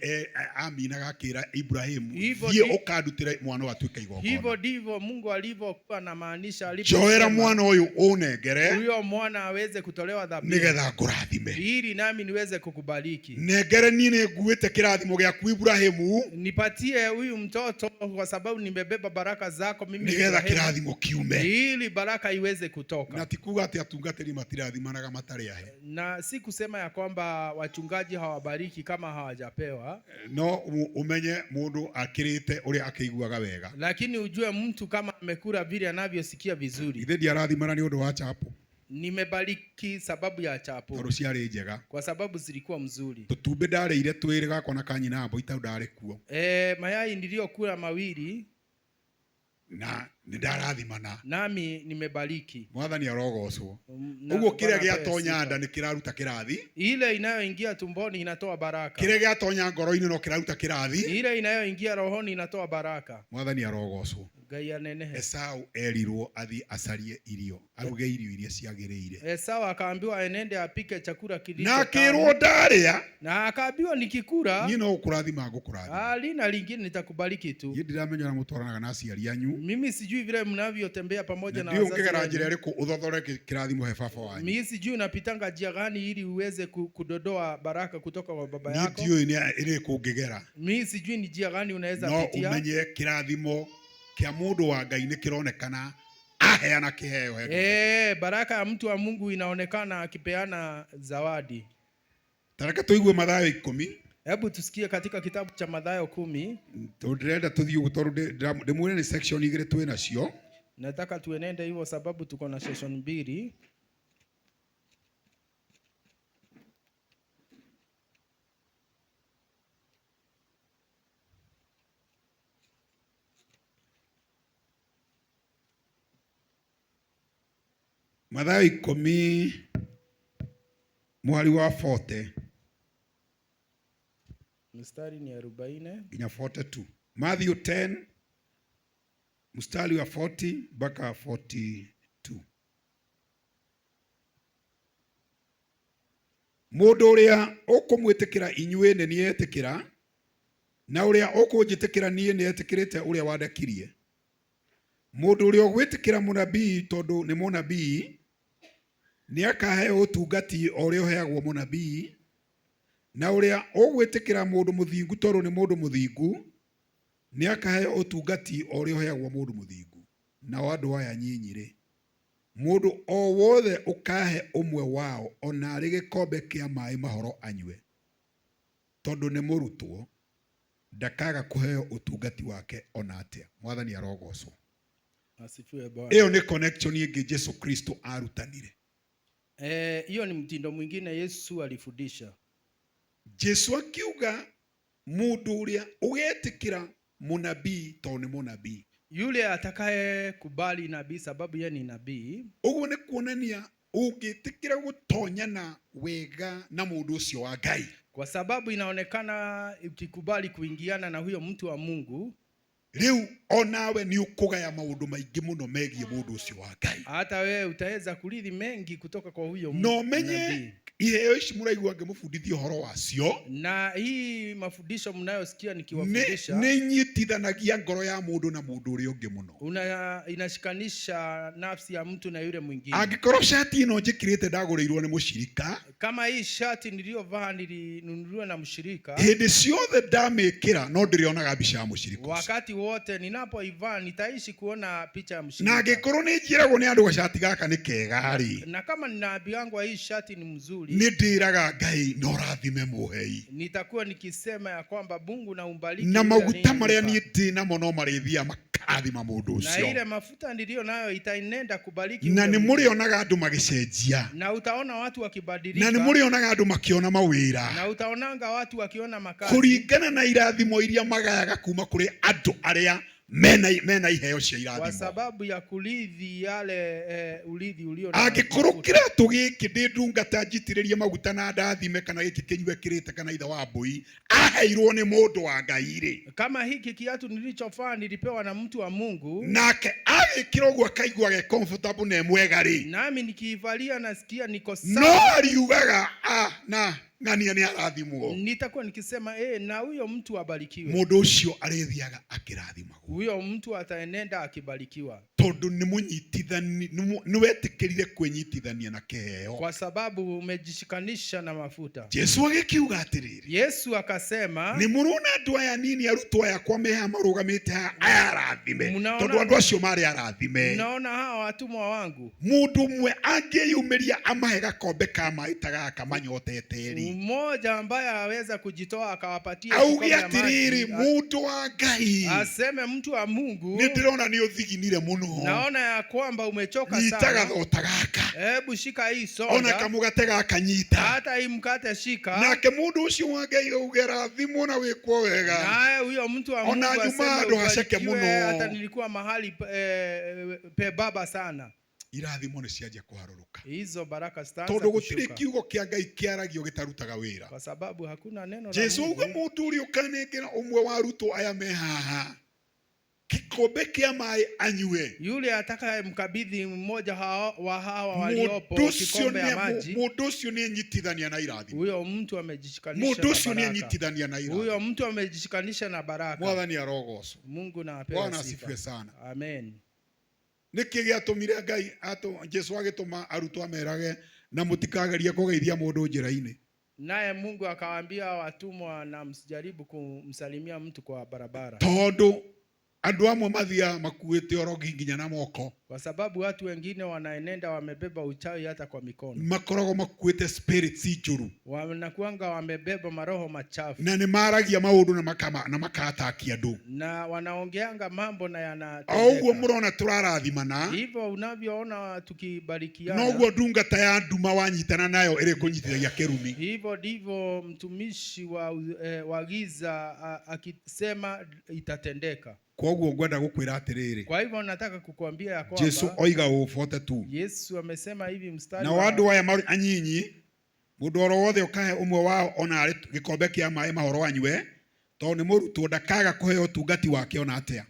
aminaga akĩra Ibrahimu. Thiĩ ũkandutĩre mwana ũyũ atuĩke igongona. Hivyo ndivyo Mungu alivyokuwa anamaanisha njoera mwana ũyũ ũnengere. Huyo mwana aweze kutolewa dhabihu. Nĩgetha ngũrathime. Ili nami niweze kukubariki. Nengere niĩ nĩnguĩte kĩrathimo gĩaku Ibrahimu. Nipatie huyu mtoto kwa sababu nimebeba baraka zako mimi. Nĩgetha kĩrathimo kiume. Ili baraka iweze kutoka. Na tikuga atĩ atungatĩri matirathimanaga matarĩ ahe. Na si kusema ya kwamba wachungaji hawabariki kama hawajapewa. No umenye mũndũ akĩrĩte ũrĩa akĩiguaga wega. Lakini ujue mtu kama amekula vile anavyosikia vizuri. Ithe ndiarathimana nĩ ũndũ wa chapo. Nimebariki sababu ya chapo. Tondũ ciarĩ njega. Kwa sababu zilikuwa mzuri. Tũtumbĩ ndarĩire twĩrĩ gakwa na kanyina mboita ndarĩ kuo. Mayai niliyokula mawili. Na ndarathimana. Nami nimebariki. Mwathani arogocwo. Ũguo kĩrĩa gĩatonya nda nĩ kĩraruta kĩrathi. Ile inayoingia tumboni inatoa baraka. Kĩrĩa gĩatonya ngoro-inĩ no kĩraruta kĩrathi. Ile inayoingia rohoni inatoa baraka. Mwathani arogocwo. Ngai anenehe. Esau erirwo athi acarie irio. Aruge irio iria ciagĩrĩire. Esau akaambiwa enende apike chakula kilicho. Na akĩrwo ndarĩa. Na akaambiwa nikikula. Niĩ no gũkũrathima ngũkũrathima. Lina lingine nitakubariki tu. Niĩ ndiramenya mũtwaranaga na aciari anyu. Mimi sijui vile mnavyotembea pamoja na wazazi. Ndio ngegera njĩra ĩrĩkũ ũthothore kĩrathimo he baba wanyu. Mimi sijui unapitanga njia gani ili uweze kudodoa baraka kutoka kwa baba yako. Ndio ĩrĩkũ ngegera. Mimi sijui ni njia gani unaweza pitia. No umenye kĩrathimo kia mũndũ wa Ngai nĩ kĩronekana aheana kĩheo. Baraka ya mtu wa Mungu inaonekana akipeana zawadi. Tareka tuigue Mathayo 10. Hebu tusikie katika kitabu cha Mathayo 10. Tũrenda tuthiĩ ũguo tondũ ndĩmwĩre nĩ section igĩrĩ twĩ nacio. Nataka tuenende hivyo sababu tuko na section 2. Mathayo 10 mwari wa 40. Mstari ni 40 nginya 42. Matthew 10 mstari wa 40 mpaka 42. Mũndũ ũrĩa ũkũmwĩtĩkĩra inyuĩ nĩ nĩetĩkĩra, na ũrĩa ũkũnjĩtĩkĩra niĩ nĩetĩkĩrĩte ũrĩa wandekirie. Mũndũ ũrĩa ũgwĩtĩkĩra mũnabii tondũ nĩ mũnabii nĩakaheo ũtungati o ũrĩa ũheagwo mũnabii, na ũrĩa ũgwĩtĩkĩra mũndũ mũthingu tondũ nĩ mũndũ mũthingu nĩakaheo ũtungati o ũrĩa ũheagwo mũndũ mũthingu. Nao andũ aya nyinyi-rĩ, Mundu o wothe ukahe umwe wao ona ari gikombe kia mai mahoro anywe, tondu ni murutwo ndakaga kuheo utungati wake ona atia. Mwathani arogocwo. Asifiwe Bwana. Iyo ni connection ingi Yesu Kristo arutanire. Hiyo ni mtindo mwingine Yesu alifundisha. Yesu akiuga mundu uria ugetikira munabii to ni munabii, yule atakaye kubali nabii sababu yeye ni nabii, uguo ni kuonania ugitikira gutonyana wega na mundu ucio wa Ngai, kwa sababu inaonekana ukikubali kuingiana na huyo mtu wa Mungu, riu onawe ni ukugaya maundu maingi muno megie mundu ucio wa Ngai. hata wewe utaweza kurithi mengi kutoka kwa huyo no nabii. menye iheo ici muraigua ngimufundithia uhoro wacio, Na hii mafundisho mnayosikia nikiwafundisha ni nyitithanagia ngoro ya mundu na mundu uria ungi muno. Inashikanisha nafsi ya mtu na yule mwingine. Angikorwo shati ino njikirite ndagurirwo ni mushirika, kama hii shati niliyovaa nilinunuliwa na mshirika, hindi ciothe ndamikira no ndirionaga mbica ya mushirika. Wakati wote ninapoivaa nitaishi kuona picha ya mshirika. Na angikorwo ni njiragwo ni andu gashati gaka ni kegari, na kama ninaambiwa hii shati ni mzuri, ni ndiraga Ngai no rathime muhei, nitakuwa nikisema ya kwamba Mungu na umbariki na maguta maria ni ndina mo no marithia makathima mundu ucio, na ile mafuta niliyo nayo itainenda kubariki. Na ni murionaga andu magicenjia, na utaona watu wakibadilika, na ni murionaga andu makiona mawira, na utaonanga watu wakiona makazi kuringana na irathimo iria magayaga kuma kuri andu aria mena iheo cia irathimo, kwa sababu ya kurithi yale urithi ulio na angikurukira tugiki ndi ndungata njitiririe maguta na ndathime kana giki kinywe kirite kana ithe wa mbui aheirwo ni mundu wa Ngai ri, kama hiki kiatu nilichofaa nilipewa na mtu wa Mungu, nake agikira uguo akaigua ge comfortable ne mwega ri, nami nikiivalia nasikia niko sawa, no ariugaga na ngania ni arathimwo, nitakuwa nikisema na huyo mtu abarikiwe. Mundu ucio arithiaga akirathimagwo, huyo mtu ataenenda akibarikiwa, tondu ni munyitithani ni wetikirire kwinyitithania na kiheo, kwa sababu umejishikanisha na mafuta. Yesu agikiuga atiriri, Yesu akasema, ni muruna andu aya nini arutwo aya kwa meha marugamite aya arathime, tondu andu acio mari arathime. Mnaona hawa watumwa wangu, mundu mwe angiyumiria amahe gakombe ka mai tagaka manyotete ri, mmoja ambaye aweza kujitoa akawapatia auge atiriri mundu wa Ngai, aseme mtu wa Mungu, ni ndirona ni uthiginire muno, naona ya kwamba umechoka sana, nyitaga thota gaka, hebu shika hii soda, ona kamugate gaka nyita, hata hii mkate shika. Nake mundu ucio wa Ngai ugera thimu na wikwo wega, naye huyo mtu wa Mungu aseme, hata nilikuwa mahali pe baba sana. Irathimo ni cianjia kuharuruka, hizo baraka zitaanza tondu kushuka, gutiri kiugo kia Ngai kiaragio gitarutaga wira, kwa sababu hakuna neno la Jesu Mungu. uga mundu uri ukanengera umwe wa ruto aya mehaha kikombe kia mai anywe, yule atakaye mkabidhi mmoja wa hawa waliopo kikombe ya maji, mundu ucio ni nyitithania na irathimo, huyo mtu amejishikanisha, mundu ucio ni nyitithania na irathimo, huyo mtu amejishikanisha na baraka. Mwathani arogocwo. Mungu na apewe sifa. Bwana asifiwe sana. Amen. Niki giatumire Ngai Jesu agituma arutwo amerage na mutikageria kugeithia mundu njira-ini, naye Mungu akawaambia watumwa na msijaribu kumsalimia mtu kwa barabara, tondu andu amwe mathia makuite orogi nginya na moko, kwa sababu watu wengine wanaenenda wamebeba uchawi hata kwa mikono, makorogo makuite spirits njuru, wanakuanga wamebeba maroho machafu, na ni maragia maundu na makatakia andu, na wanaongeanga mambo na yanatendeka. Oguo murona turarathimana, hivyo unavyoona tukibarikiana, noguo ndungata ya nduma wanyitana nayo iri kunyitithagia kirumi, hivyo ndivyo mtumishi wa giza akisema itatendeka. Koguo ngwenda gukwira atiriri, kwa hivyo nataka kukuambia ya kwamba Jesu oiga ufote tu, Yesu amesema hivi mstari na wandu aya mari anyinyi mundu oro wothe ukahe umwe wao ona ari gikombe kia mai mahoro anywe, to ni murutwo ndakaga kuheo tungati wake ona atia.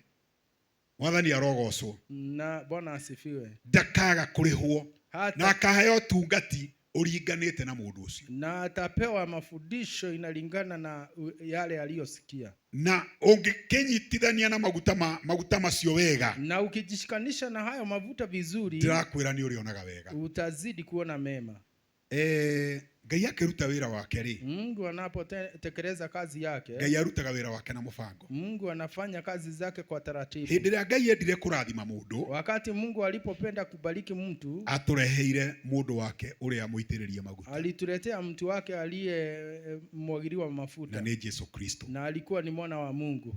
Mwathani arogocwo. Na Bwana asifiwe. Ndakaga kurihwo na akaheo tungati uringanite na mundu ucio, na atapewa mafundisho inalingana na yale aliyosikia, na ungikinyitithania na maguta macio wega, na ukijishikanisha na hayo mavuta vizuri, ndirakwira ni urionaga wega, utazidi kuona mema. Ngai akiruta wira wake ri, Mungu anapotekeleza kazi yake, Ngai arutaga wira wake na mubango. Mungu anafanya kazi zake kwa taratibu. Hindi ria Ngai endire kurathima mundu, Wakati Mungu alipopenda kubariki mtu, atureheire mundu wake uria muitiririe maguta, alituletea mtu wake aliyemwagiliwa mafuta, na ni Yesu Kristo, na alikuwa ni mwana wa Mungu.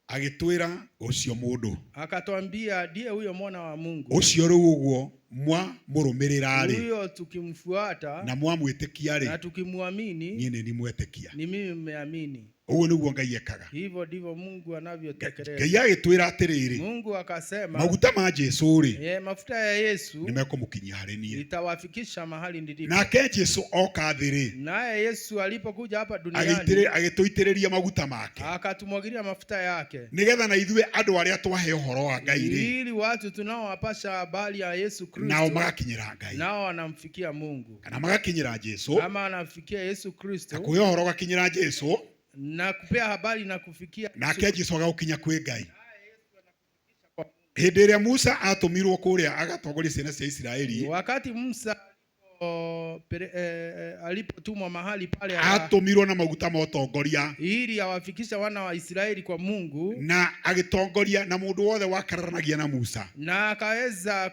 agitwira ucio mundu, Akatwambia ndiye huyo mwana wa Mungu, ucio riu uguo mwa murumirira ri, huyo tukimfuata na mwa mwitikia ri, na tukimwamini, nyine ni mwetikia. ni mimi mmeamini. Uguo niguo Ngai ekaga. Hivyo ndivyo Mungu anavyotekeleza. Ngai agitwira atiriri, Mungu akasema maguta ma Jesu ri, mafuta ya Yesu nimekumukinyia hari nie. itawafikisha mahali nilipo. Nake Jesu oka thiri, Naye Yesu alipokuja hapa duniani, agituitiriria maguta make, akatumwagilia mafuta yake, nigetha na ithue andu aria twahe uhoro wa Ngai ri, ili watu tunaowapasha habari ya Yesu nao Kristo magakinyira Ngai, nao wanamfikia Mungu, kana magakinyira Jesu, kama anamfikia Yesu Kristo, kuyo uhoro gakinyira Jesu, na kupea habari na kufikia nake Jesu agagukinya kwi Ngai. Hindi iria Musa atumirwo kuria agatongoria ciana cia Israeli, wakati Musa alipotumwa mahali pale, atumirwo na maguta ma utongoria, ili awafikisha wana wa Israeli kwa Mungu, na agitongoria na mundu wothe wakararanagia na Musa, na akaweza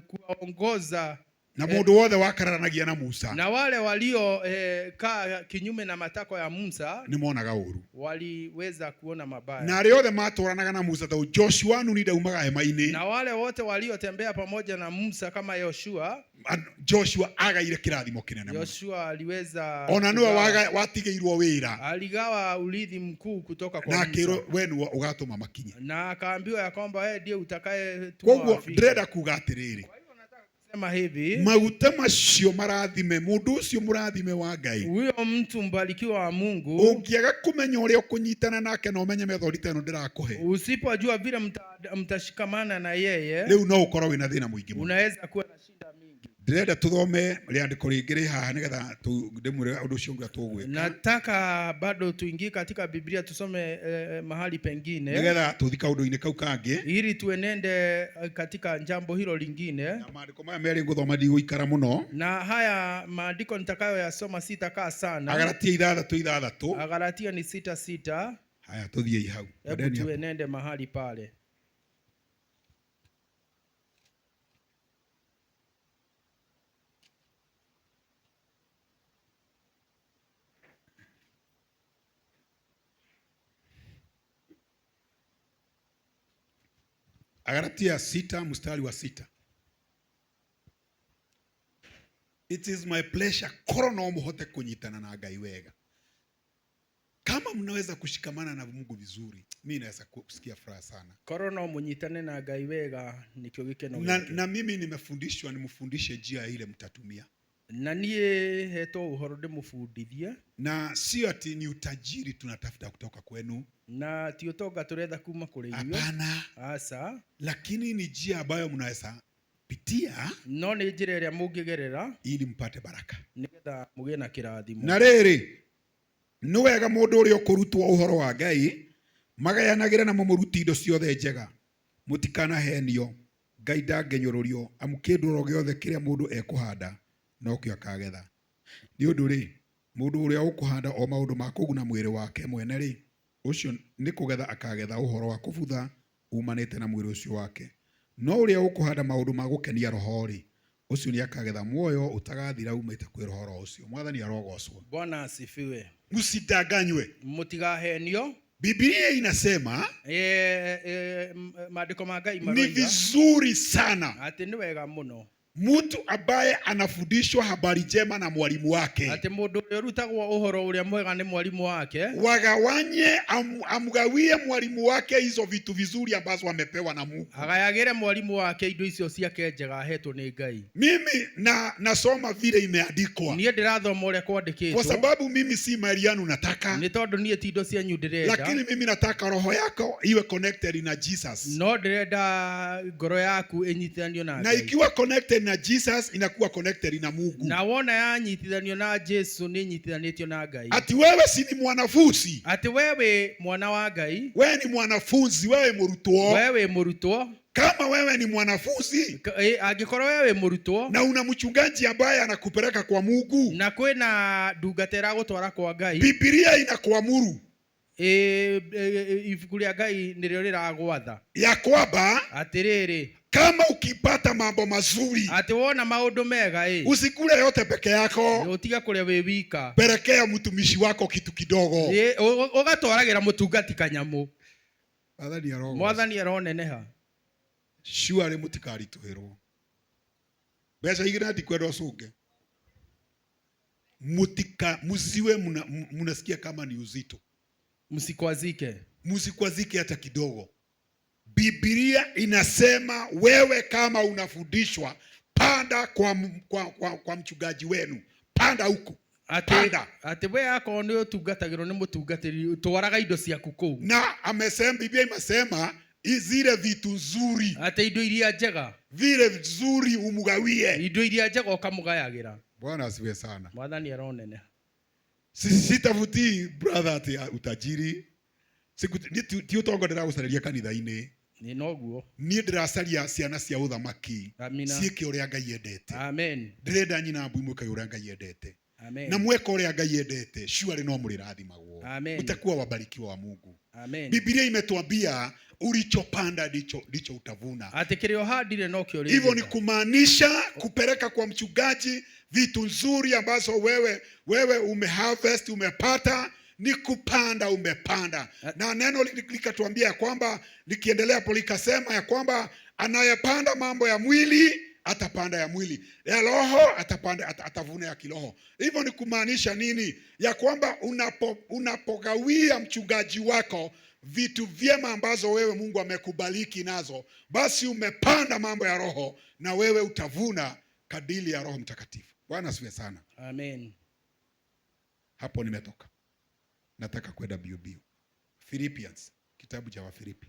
kuwaongoza na mundu wothe wakararanagia na Musa, na wale walio kaa kinyume na matako ya Musa ni monaga uru, waliweza kuona mabaya, na aria othe maturanaga na Musa ta Joshua nuni daumaga hema-ini, na wale wote waliotembea pamoja na Musa kama Yoshua, Joshua agaire kirathimo kinene muno. Yoshua aliweza Ona niwe watigeirwo wira, aligawa urithi mkuu kutoka kwa na Musa, kiro we niwe ugatuma makinye, na akaambiwa ya kwamba wewe ndiye utakaye koguo ndirenda kuga atiriri, sema hivi, maguta macio marathime mundu ucio murathime wa Ngai, huyo mtu mbarikiwa wa Mungu, ungiaga kumenya uria ukunyitana nake no menye methodi ino ndirakuhe, usipojua vile mtashikamana na yeye, riu no ukorwo wina thina muingi muno. unaweza kuwa na shida mingi. Ndirenda tuthome riandiko ringiri haha nigetha ndimwire undu ucio ungi tugwika, Nataka bado tuingie katika Biblia tusome mahali pengine, nigetha tuthika undu-ini kau kangi, ili tuenende katika jambo hilo lingine. na maandiko maya meri nguthoma ndigũikara muno, Na haya maandiko nitakayoyasoma sitakaa sana. Agalatia 6:6, Agalatia ni 6:6. haya tuthiei hau, Hebu tuenende mahali pale. Agalatia 6 mstari wa 6. It is my pleasure korwo no muhote kunyitana na Ngai wega. Kama mnaweza kushikamana na Mungu vizuri, mimi naweza kusikia furaha sana. Korwo no munyitane na Ngai wega nikyo gikeno gĩkĩ. Na mimi nimefundishwa nimufundishe njia ile mtatumia. Na niĩ hetwo uhoro ndimufundithie, na sio ati ni utajiri tunatafuta kutoka kwenu, na ti utonga turetha kuma kuri inyuĩ. Hapana. Asa, lakini ni njia ambayo mnaweza pitia, no nĩ njĩra ĩrĩa mũngĩgerera ili mpate baraka, nĩgetha mũgĩe na kĩrathimo. Na rĩrĩ nĩ wega mũndũ ũrĩa ũkũrutwo ũhoro wa Ngai magayanagĩra na mũruti indo ciothe njega, mũtikanahenio. Ngai ndangenyũrũrio amu kĩndũ gĩothe kĩrĩa mũndũ ekũhanda no kĩo akagetha. Nĩ ũndũ rĩ, mũndũ ũrĩa ũkũhanda o maũndũ ma kũguna mwĩrĩ wake mwene rĩ, ũcio nĩ kũgetha akagetha ũhoro wa kũbutha umanĩte na mwĩrĩ ũcio wake. No ũrĩa ũkũhanda maũndũ ma gũkenia roho rĩ, ucio ni akagetha muoyo utagathira umite kwĩ roho ucio. Mwathani arogocwo. Bwana asifiwe. Msidanganywe, mutigahenio. Biblia inasema maandiko ma Ngai ni vizuri sana ati ni wega muno mtu ambaye anafundishwa habari njema na mwalimu wake, ati mundu urutagwo uhoro uria mwega ni mwalimu wake, wagawanye amgawie mwalimu wake hizo vitu vizuri ambazo amepewa na Mungu, agayagire mwalimu wake indo icio ciake njega hetwo ni Ngai. Mimi nasoma vile imeandikwa, nie ndirathoma uria kwandikitwo, kwa sababu mimi si mali yangu nataka, ni tondu nie ti indo cianyu ndirenda, lakini mimi nataka roho yako iwe connected na Jesus. No ndirenda ngoro yaku inyitithanio na Ngai, na ikiwa connected na Jesus inakuwa connected na Mungu. Na wona yanyitithanio na Jesu ni nyitithanitio na Ngai. Ati wewe si ni mwanafunzi, ati wewe mwana wa Ngai, wewe ni mwanafunzi, wewe murutwo, wewe murutwo, Kama wewe ni mwanafunzi angĩkorwo wewe mũrutwo na una mchungaji ambaye anakupeleka kwa Mungu na kwĩna ndungatĩra gũtwara kwa Ngai, Biblia inakuamuru ibuku rĩa Ngai nĩrĩo rĩragwatha ya kwamba atĩrĩrĩ, kama ukipata mambo mazuri atĩ wona maũndũ mega usikule yote peke yako, ũtiga kũrĩa wĩ wika, pelekea mtumishi wako kitu kidogo, ũgatwaragĩra mũtungati kanyamũ. Mwathani aroneneha. Surely mutikaritũhĩrwo. Mbeca igĩra ndikwenda ũcũnge. Musiwe mnasikia kama ni uzito. Msikwazike hata kidogo. Biblia inasema wewe kama unafundishwa, panda kwa mchungaji wenu. Panda huko. Ati we yako ni utungatagirwo ni mutungatiri twaraga indo ciaku kuu. Na amesema, Biblia imesema zile vitu nzuri. Ati indo iria njega. Vile nzuri umugawie. Indo iria njega ukamugayagira. Bwana asifiwe sana. Mwathani aronene. Sitafuti brother ati utajiri. Ti utongo ndĩragũcarĩria kanitha-inĩ. Ni noguo. Niĩ ndĩracaria ciana cia ũthamaki. Ciĩke ũrĩa Ngai endete. Amen. Ndĩrenda nyina mbui mwĩke ũrĩa Ngai endete. Amen. Na mweka ũrĩa Ngai endete, surely no mũrĩrathimagwo. Amen. Utakuwa wabarikiwa wa Mungu. Amen. Biblia imetuambia ulichopanda ndicho utavuna. Ati kile uhandire no kio. Hivyo ni kumaanisha kupeleka kwa mchungaji vitu nzuri ambazo wewe umeharvest, umepata, ni kupanda umepanda. Na neno likatuambia kwamba likiendelea hapo likasema ya kwamba anayepanda mambo ya mwili atapanda ya mwili, ya roho atavuna ya kiroho. Hivyo ni kumaanisha nini? Ya kwamba unapogawia mchungaji wako vitu vyema ambazo wewe Mungu amekubariki nazo, basi umepanda mambo ya roho na wewe utavuna kadiri ya Roho Mtakatifu. Bwana asifiwe sana. Amen. Hapo nimetoka. Nataka kwenda biu. Philippians, kitabu cha Wafilipi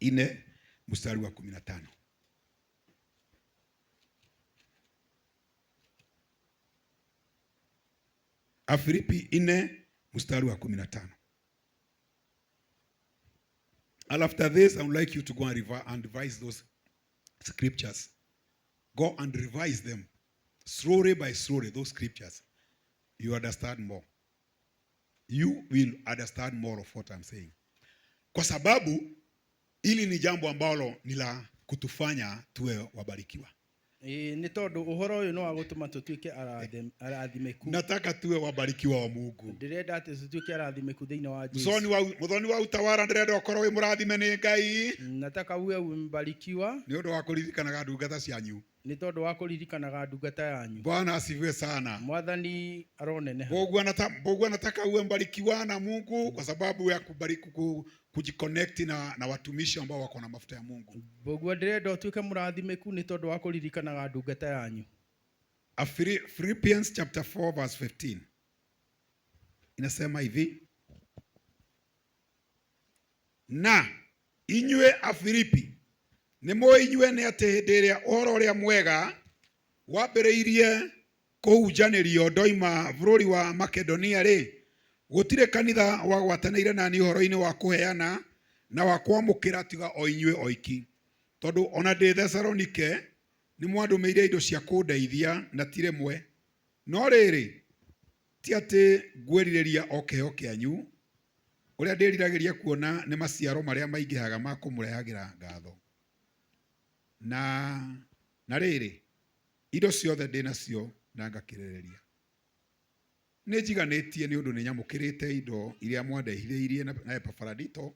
4 mstari wa 15. Wafilipi 4 mstari wa 15. And after this, I would like you to go and revise those scriptures. Go and revise them slowly by slowly, those scriptures. You understand more. You will understand more of what I'm saying. Kwa sababu hili ni jambo ambalo ni la kutufanya tuwe wabarikiwa. Ni tondu uhoro uyu no agutuma tutuike arathimeku. Nataka tuwe wabarikiwa wa Mungu. Ndirenda ati tutuike arathimeku thiini wa Jesu. Muthoni wa utawara ndirenda ukorwo wi murathime ni Ngai. Nataka uwe mbarikiwa. Ni undu wa kuririkanaga ndungata cianyu. Ni tondu wa kuririkanaga ndungata yanyu. Bwana asifiwe sana. Mwathani aroneneha. Bogu anataka uwe mbarikiwa na Mungu kwa sababu ya kujiconnect na watumishi ambao wako na mafuta ya Mungu. Bogu ndirenda utuike murathimeku ni tondu wa kuririkanaga ndungata yanyu. Philippians chapter 4 verse 15. Inasema hivi: na inywe Afilipi nimo inywe ni ati hĩndĩ ĩrĩa ũhoro ũrĩa mwega wambĩrĩirie kũhunjanĩrio ndoima bũrũri wa Makedonia gũtirĩ kanitha wagwatanĩire nani ũhoro-inĩ wa kũheana na wa kwamũkĩra tiga o inywe oiki, tondũ ona ndĩ Thesalonike nĩ mwandũmĩire indo cia kũndeithia na ti rĩmwe, no rĩrĩ ti atĩ ngwĩrirĩria o kĩheo kĩanyu ũrĩa ndĩriragĩria kuona nĩ maciaro marĩa maingĩhaga ma kũmũrehagĩra ngatho. Na rĩrĩ indo ciothe ndĩ nacio na ngakĩrĩrĩria. Nĩ njiganĩtie nĩ ũndũ nĩ nyamũkĩrĩte indo iria mwandehithĩirie na Epafaradito,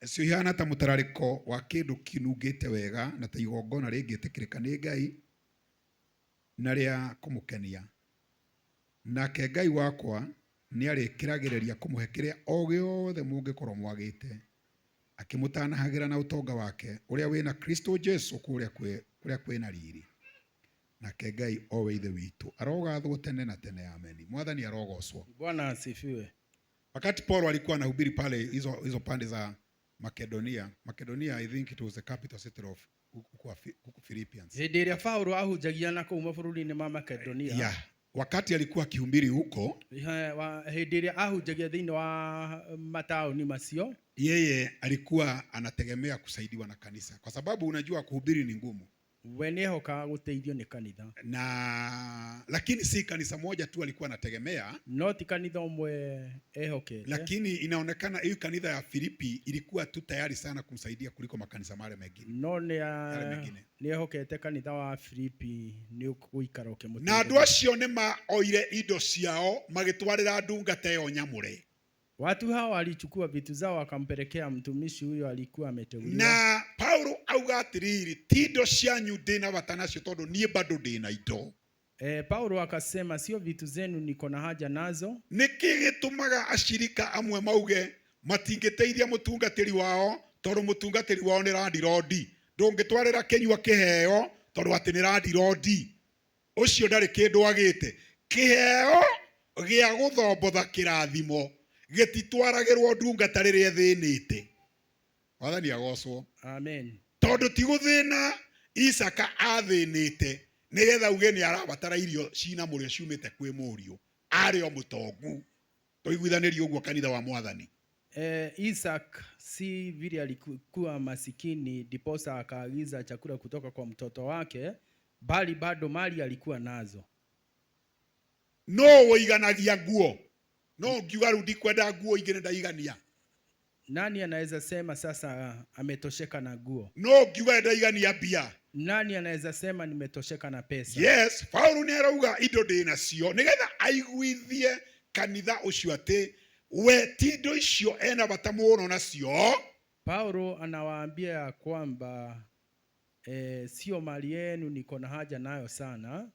cio ihana ta mũtararĩko wa kĩndũ kĩnungĩte wega na ta igongona rĩngĩtĩkĩrĩka nĩ Ngai na rĩa kũmũkenia. Nake Ngai wakwa nĩ arĩkĩragĩrĩria kũmũhe kĩrĩa o gĩothe mũngĩkorwo mwagĩte, akĩmũtanahagĩra na ũtonga wake ũrĩa wĩna Kristo Jesu kũrĩa kwĩna riri. Nake Ngai o we ithe witũ arogathwo tene na tene. Amen. Mwathani arogocwo. Bwana asifiwe. Wakati Paulo alikuwa anahubiri pale hizo pande za Makedonia, I think it was the capital city of Philippians. Hĩndĩ ĩrĩa Paulo ahunjagia na kũu mabũrũri-inĩ ma Makedonia. Yeah. wakati alikuwa akihubiri huko, hĩndĩ ĩrĩa ahunjagia thĩinĩ wa mataũni macio, yeye alikuwa anategemea kusaidiwa na kanisa, kwa sababu unajua kuhubiri ni ngumu. we nĩehokaga gũteithio nĩ kanitha, Na lakini si kanisa moja tu alikuwa anategemea, no ti kanitha ũmwe ehokete, lakini inaonekana hii kanisa ya Filipi ilikuwa tu tayari sana kumsaidia kuliko makanisa male mengine. no nĩehokete kanitha wa Filipi nĩ gũikara ũkĩmũteithia. Na andũ acio nĩ maoire indo ciao magĩtwarĩra ndungata ĩyo nyamũre. Watu hao walichukua vitu zao wakampelekea mtumishi huyo alikuwa ameteuliwa. Na Paulo auga atiriri, ti indo cianyu ndĩna bata nacio tondũ niĩ bado ndĩna indo. Paulo akasema sio vitu zenu niko na haja nazo. Nĩkĩ gĩtũmaga ashirika amwe mauge matingĩteithia mũtungatĩri wao tondũ mũtungatĩri wao nĩ randirodi, ndũngĩtwarĩra Kĩnyua kĩheo tondũ atĩ nĩ randirodi. Ũcio ndarĩ kĩndũ agĩte. Kĩheo gĩa gũthombotha kĩrathimo gĩtitwaragĩrwo ndungata rĩrĩa thĩnĩte. Wathani agocwo. Amen. Tondũ ti gũthĩna Isaka athĩnĩte nĩgetha uge nĩ arabatara irio cina mũrĩo ciumĩte kwĩ mũriũ, arĩ o mũtongu. Tũiguithanĩrie ũguo kanitha wa Mwathani. Isaac si vile alikuwa masikini ndiposa akaagiza chakula kutoka kwa mtoto wake, bali bado mali alikuwa nazo. No woiganagia nguo. No ngiuga rudi kwenda nguo ingine ndaigania. Nani anaweza sema sasa ametosheka na nguo? No ngiuga ndaigania bia. Nani anaweza sema nimetosheka na pesa? Yes, Paulo nĩ arauga indo ndĩnacio nĩgetha aiguithie kanitha ũcio atĩ we ti indo icio ena bata mũno nacio. Paulo anawaambia kwamba sio mali yenu niko na haja nayo sana.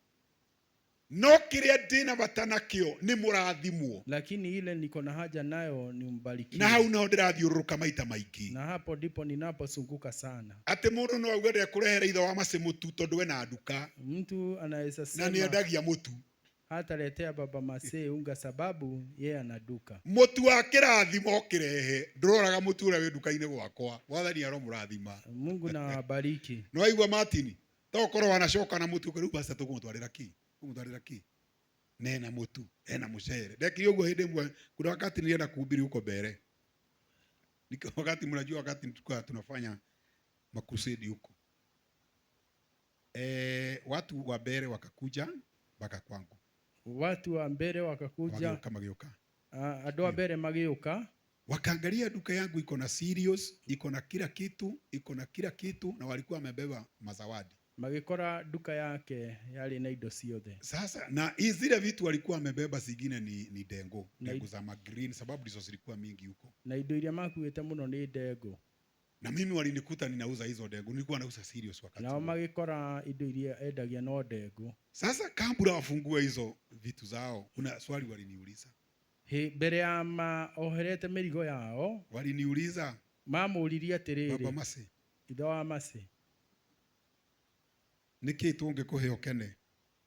No kĩrĩa ndĩna bata nakĩo nĩ mũrathimwo. Lakini ile niko na haja nayo ni mbarikiwe. Na hau no ndĩrathiũrũrũka maita maingĩ. Na hapo ndipo ninaposunguka sana. Atĩ mũndũ no auge ndekũrehera ithe wa macĩ mũtu tondũ we na nduka. Mtu anaweza sema na nĩendagia mũtu. hata letea baba Masee unga sababu yeye ana duka. Mũtu wa kĩrathimo kĩrehe ndũroraga mũtu ũrĩa wĩ nduka-inĩ gwakwa. Wathani aromũrathima. Mungu na wabariki. No aigua Martin to korwo wanacoka na mũtu kũrũ basa tũkũmũtwarĩra kĩ? Kumutwarira ki nena mutu ena mucere ndekire uguo hindi mwe. Kuna wakati nilienda kuhubiri huko mbere, wakati mnajua wakati tulikuwa tunafanya makusudi huko, watu wa mbere wakakuja mpaka kwangu. Watu wa mbere wakakuja mageuka andũ a mbere mageuka, wakaangalia duka yangu iko na serious, iko na kila kitu na walikuwa wamebeba mazawadi. Magikora duka yake yali na indo ciothe. Sasa na zile vitu walikuwa wamebeba zingine ni dengo za green sababu ndizo zilikuwa mingi huko. Na indo iria makuite muno ni dengo. Na mimi walinikuta ninauza hizo dengo, nilikuwa nauza serious wakati. Na magikora indo iria endagia no dengo. Sasa kabla wafungue hizo vitu zao, kuna swali waliniuliza. Mbere ya oherete mirigo yao, waliniuliza mamuririe atiriri, baba Masee, ithe wa Masee, niki tungikuhe okene?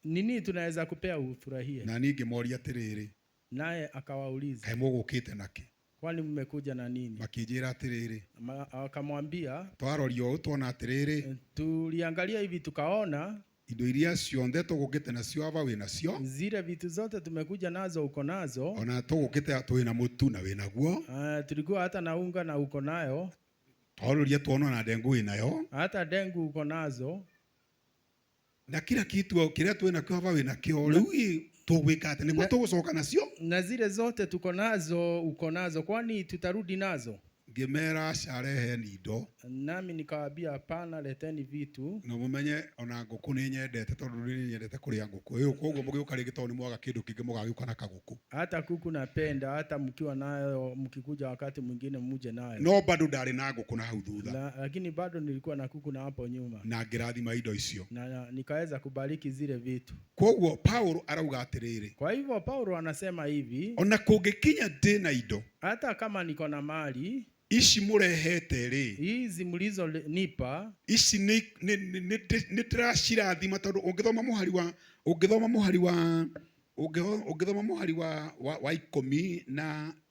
Nini tunaweza kupea ufurahie? Na ningemoria atiriri, naye akawauliza, kae mugukite naki? Kwani mmekuja na nini? Makijira atiriri, akamwambia, twarorio utona atiriri, tuliangalia hivi tukaona indo iria cionde tugukite nacio aba we nacio, zile vitu zote tumekuja nazo uko nazo, ona tugukite twina mutu na we naguo, tulikuwa hata na unga na uko nayo, twaroria tuona na dengu we nayo, hata dengu uko nazo, na kila kitu kiria twina kio aba we nakio. Riu tugwika ate niguo tugucoka nacio? Na zile zote tuko nazo uko nazo, kwani tutarudi nazo? Ngimera sharehe ni indo. Nami nikawaambia hapana, leteni vitu. Na mumenye ona nguku ni nyendete tondu ni nyendete kuria nguku. Iyo koguo mugiuka ringi tondu ni mwaga kindu kingi mugagiuka na kaguku. Hata kuku napenda, hata mkiwa nayo mkikuja wakati mwingine muje nayo. No bado ndari na nguku na hau thutha. Lakini bado nilikuwa na kuku na hapo nyuma. Na ngirathima indo icio. Na nikaweza kubariki zile vitu. Koguo Paulo arauga atiriri. Kwa hivyo Paulo anasema hivi, ona kungikinya ndina indo, hata kama niko na mali ici murehete ri, hizi mlizo nipa, ici ni ndiracirathima tondu ungithoma muhari wa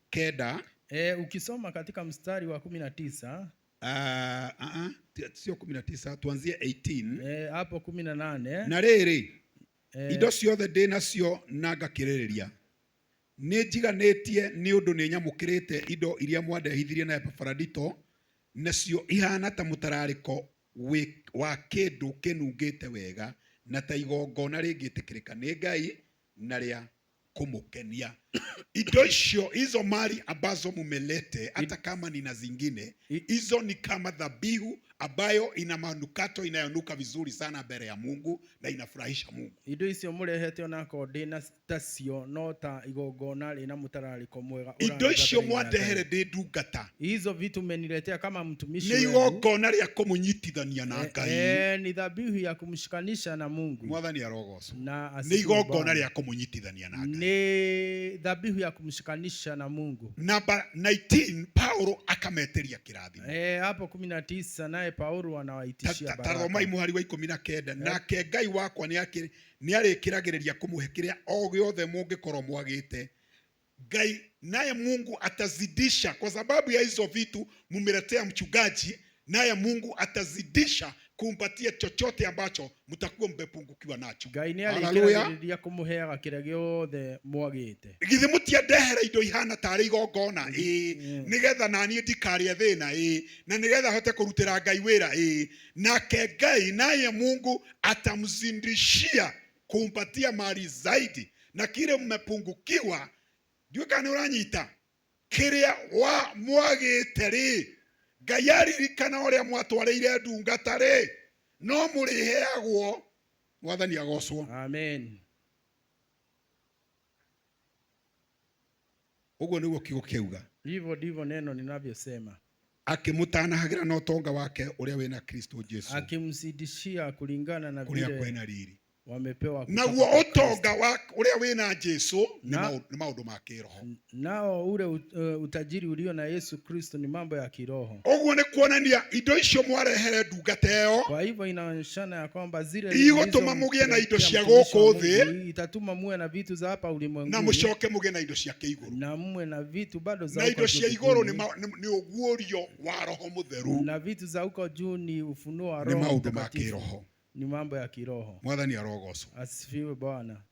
19 ukisoma katika mstari wa 19 sio 19, tuanzie 18 hapo 18, na riri indo ciothe ndĩ nacio na ngakĩrĩrĩria nĩ njiganĩtie nĩ ũndũ nĩ nyamũkĩrĩte indo iria mwandehithirie na Epafaradito, nacio ihana ta mũtararĩko wa kĩndũ kĩnungĩte wega na ta igongona rĩngĩtĩkĩrĩka nĩ Ngai na rĩa kumukenia. Indo icio hizo mali ambazo mumelete hata kama nina zingine, hizo ni kama dhabihu ambayo ina manukato inayonuka vizuri sana mbele ya Mungu na inafurahisha Mungu. Indo icio murehete onako ndina tacio no ta igongona rina mutarariko mwega. Indo icio mwandehere ndi ndungata. Hizo vitu mmeniletea kama mtumishi wenu. Ni igongona rĩa kũmũnyitithania na Ngai. Ni dhabihu ya kumshikanisha na Mungu. Mwathani arogocwo. Ni igongona rĩa kũmũnyitithania na Ngai. Ni dhabihu ya kumshikanisha na Mungu. Namba 19 Paulo akameteria kirathimo. Hapo 19 naye Paulo anawaitishia baraka. Taromai muhari wa 19 nake Ngai wakwa nĩ arĩkĩragĩrĩria kũmũhe kĩrĩa o gĩothe mũngĩkorwo mwagĩte. Ngai naye Mungu atazidisha kwa sababu ya hizo vitu mumeletea mchungaji, naye Mungu atazidisha kumpatia chochote ambacho mtakuwa mmepungukiwa nacho. Ngai nĩ arĩkĩragĩrĩria kũmũheaga kĩrĩa gĩothe mwagĩte. Githĩ mũtiendehera indo ihana tarĩ igongona nigetha naniĩ ndikarĩe thĩna na nigetha hote kũrutĩra Ngai wĩra nake Ngai naye Mungu atamzindishia kumpatia mali zaidi na kile mmepungukiwa. Ndio kana uranyita kĩrĩa mwagĩte rĩ Ngai aririkana ũrĩa mwatwarĩire ndungata rĩ no mũrĩheagwo. Mwathani agocwo. Amen. Uguo nĩguo kiugo kĩuga. Hivyo ndivyo neno ninavyosema. Akĩmũtanahagĩra na ũtonga wake ũrĩa wĩna Kristo Jesu. Akimzidishia kulingana na vile kwĩna riri wamepewa. Naguo ũtonga wa ũrĩa wĩna Jesu nĩ maũndũ ma kĩroho. Nao ule utajiri ulio na Yesu Kristo ni mambo ya kiroho. Uguo nĩ kuonania indo icio mwarehere ndungata ĩyo. Kwa hivyo inaonyeshana ya kwamba zile igũtũma mũgĩe na indo cia gũkũ thĩ, itatuma muwe na vitu za hapa ulimwenguni, na mũcoke mũgĩe na indo cia igũrũ, na muwe na vitu bado za huko juu. Na indo cia igũrũ nĩ ũguũrio wa Roho Mũtheru, na vitu za huko juu ni ufunuo wa Roho. Ni maũndũ ma kĩroho. Ni mambo ya kiroho. Mwathani arogocwo. Asifiwe Bwana.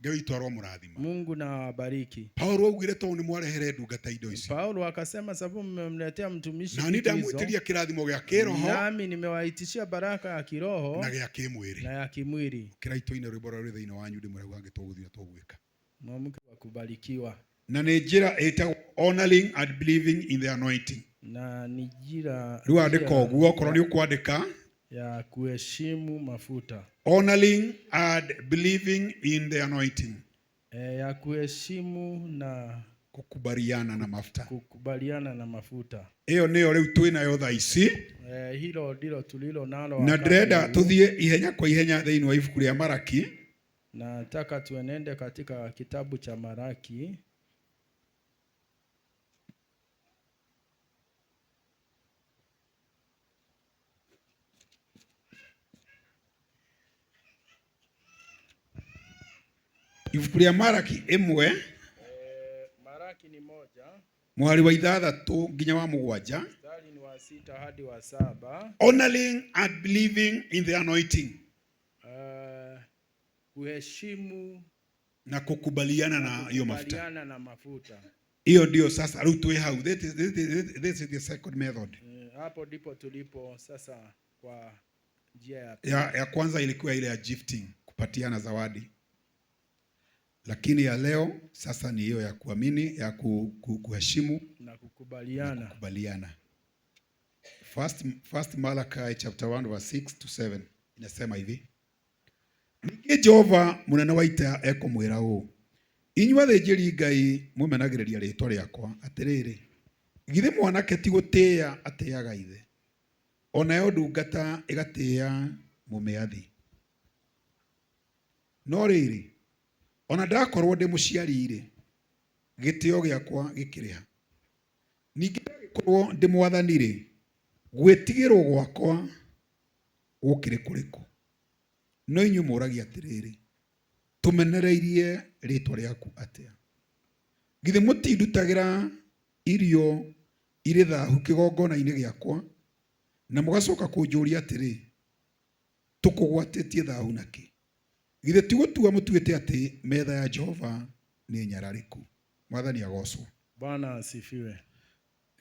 Ngai twarwo mũrathima. Mungu na wabariki. Paulo augire to ni mwarehere ndungata indo ici. Paulo akasema sababu mmemletea mtumishi na ndamwitiria kirathimo gĩa kĩroho, nami nimewaitishia baraka ya kiroho na gĩa kĩmwĩrĩ. Na ya kimwili. Kĩraito-inĩ rwĩmbo rwa thĩinĩ wanyu ndĩmũrauga ngĩtũgũthia tũgwĩka. Mwamuke wa kubarikiwa. Na nĩ njĩra ĩtagwo honoring and believing in the anointing. Na ni njĩra rĩu andĩka ũguo korwo nĩ ũkwandĩka ya kuheshimu mafuta. Honoring and believing in the anointing. Ya kuheshimu na kukubaliana na mafuta. Kukubaliana na mafuta. Hiyo nĩyo rĩu twĩ nayo thaa ici. Hilo ndilo tulilo nalo. Na ndĩrenda tũthiĩ ihenya kwa ihenya thĩinĩ wa ibuku rĩa Maraki. Nataka tuenende katika kitabu cha Maraki. Ibuku rĩa Maraki imwe Maraki ni moja mwari wa 6 nginya wa 7 mstari ni wa 6 hadi wa 7. Honoring and believing in the anointing. Kuheshimu na kukubaliana na hiyo mafuta. Kukubaliana na mafuta. Hiyo ndio sasa rĩu twĩ hau. This is the second method. Hapo ndipo tulipo sasa kwa njia ya kwanza ilikuwa ile ya gifting, kupatiana zawadi. Lakini ya leo sasa ni hiyo ya kuamini, ya kuheshimu na kukubaliana. First Malachi chapter 1 verse 6 to 7 inasema hivi: Ningĩ Jehova mũnene wa ita ekũmwĩra ũũ: Inyuĩ athĩnjĩri Ngai mũmenagĩrĩria rĩĩtwa rĩakwa, atĩrĩrĩ, githĩ mwanake ti gũtĩĩa atĩaga ithe, onayo ndungata ĩgatĩĩa mũmĩathi? No rĩrĩ, ona ndakorwo ndĩ mũciari-rĩ, gĩtĩo gĩakwa gĩkĩrĩha. Ningĩ ndagĩkorwo ndĩ mwathani-rĩ, gwĩtigĩrwo gwakwa gũkĩrĩ kũrĩkũ? No inyuĩ mũragia atĩrĩrĩ, tũmenereirie rĩĩtwa rĩaku atĩa? Githĩ mũtindutagĩra irio irĩ thaahu kĩgongona-inĩ gĩakwa, na mũgacoka kũnjũria atĩrĩ, tũkũgwatĩtie thaahu nakĩ? githe ti gutua mutuite ati metha ya Jehova ni nyarariku. Mwathani agocwo. Bwana asifiwe.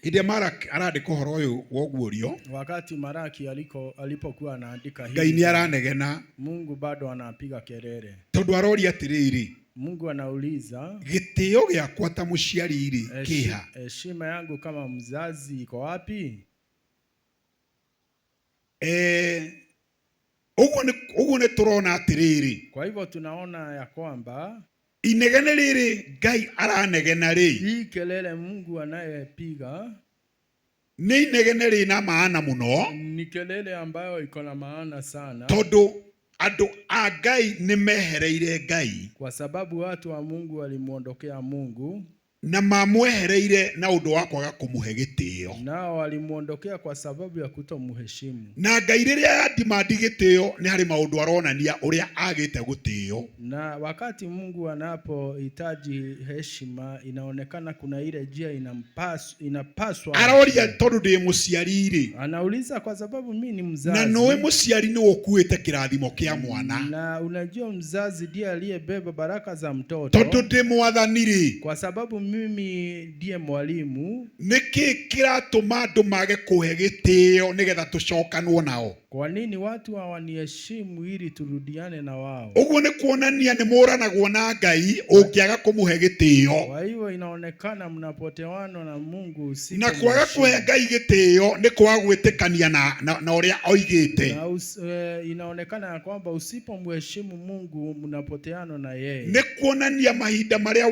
Ide Maraki arandika uhoro uyu woguorio, Wakati Maraki alipokuwa anaandika Ngai ni aranegena, Mungu bado anapiga kelele. tondu aroria atiriri, Mungu anauliza, gitio giakwa ta muciari ri kiha? Heshima yangu kama mzazi iko wapi? Uguo ni turona atiriri. Kwa hivyo tunaona ya kwamba inegene riri Ngai aranegena ri, hii kelele Mungu anayepiga ni inegene ri na maana muno, ni kelele ambayo iko na maana sana, tondu andu a Ngai ni mehereire Ngai, kwa sababu watu wa Mungu walimuondokea Mungu na mamwehereire na undu wa kwaga kumuhe gitio, nao walimuondokea kwa sababu ya kutomheshimu. na Ngai riria yadimandi gitio ni hari maundu aronania uria agite gutio. Na wakati Mungu anapohitaji heshima, inaonekana kuna ile njia inapaswa. Aroria tondu ndi muciari ri, Anauliza kwa sababu mimi ni mzazi. na nowe muciari ni ukuite kirathimo kia mwana, Na unajua mzazi ndiye aliyebeba baraka za mtoto. tondu ndi mwathani ri, Kwa sababu mimi ndiye mwalimu. niki kiratuma andu mage kuhe gitio nigetha tucokanwo nao? Kwa nini watu hawaniheshimu ili turudiane na wao? Uguo ni kuonania ni muranagwo na Ngai ungiaga kumuhe gitio, Kwa hivyo inaonekana mnapotewana na Mungu usiku. na kwaga kuhe Ngai gitio ni kwaga gwitikania na uria oigite. Inaonekana ya kwamba usipomheshimu Mungu mnapoteana na yeye. Ni kuonania mahinda maria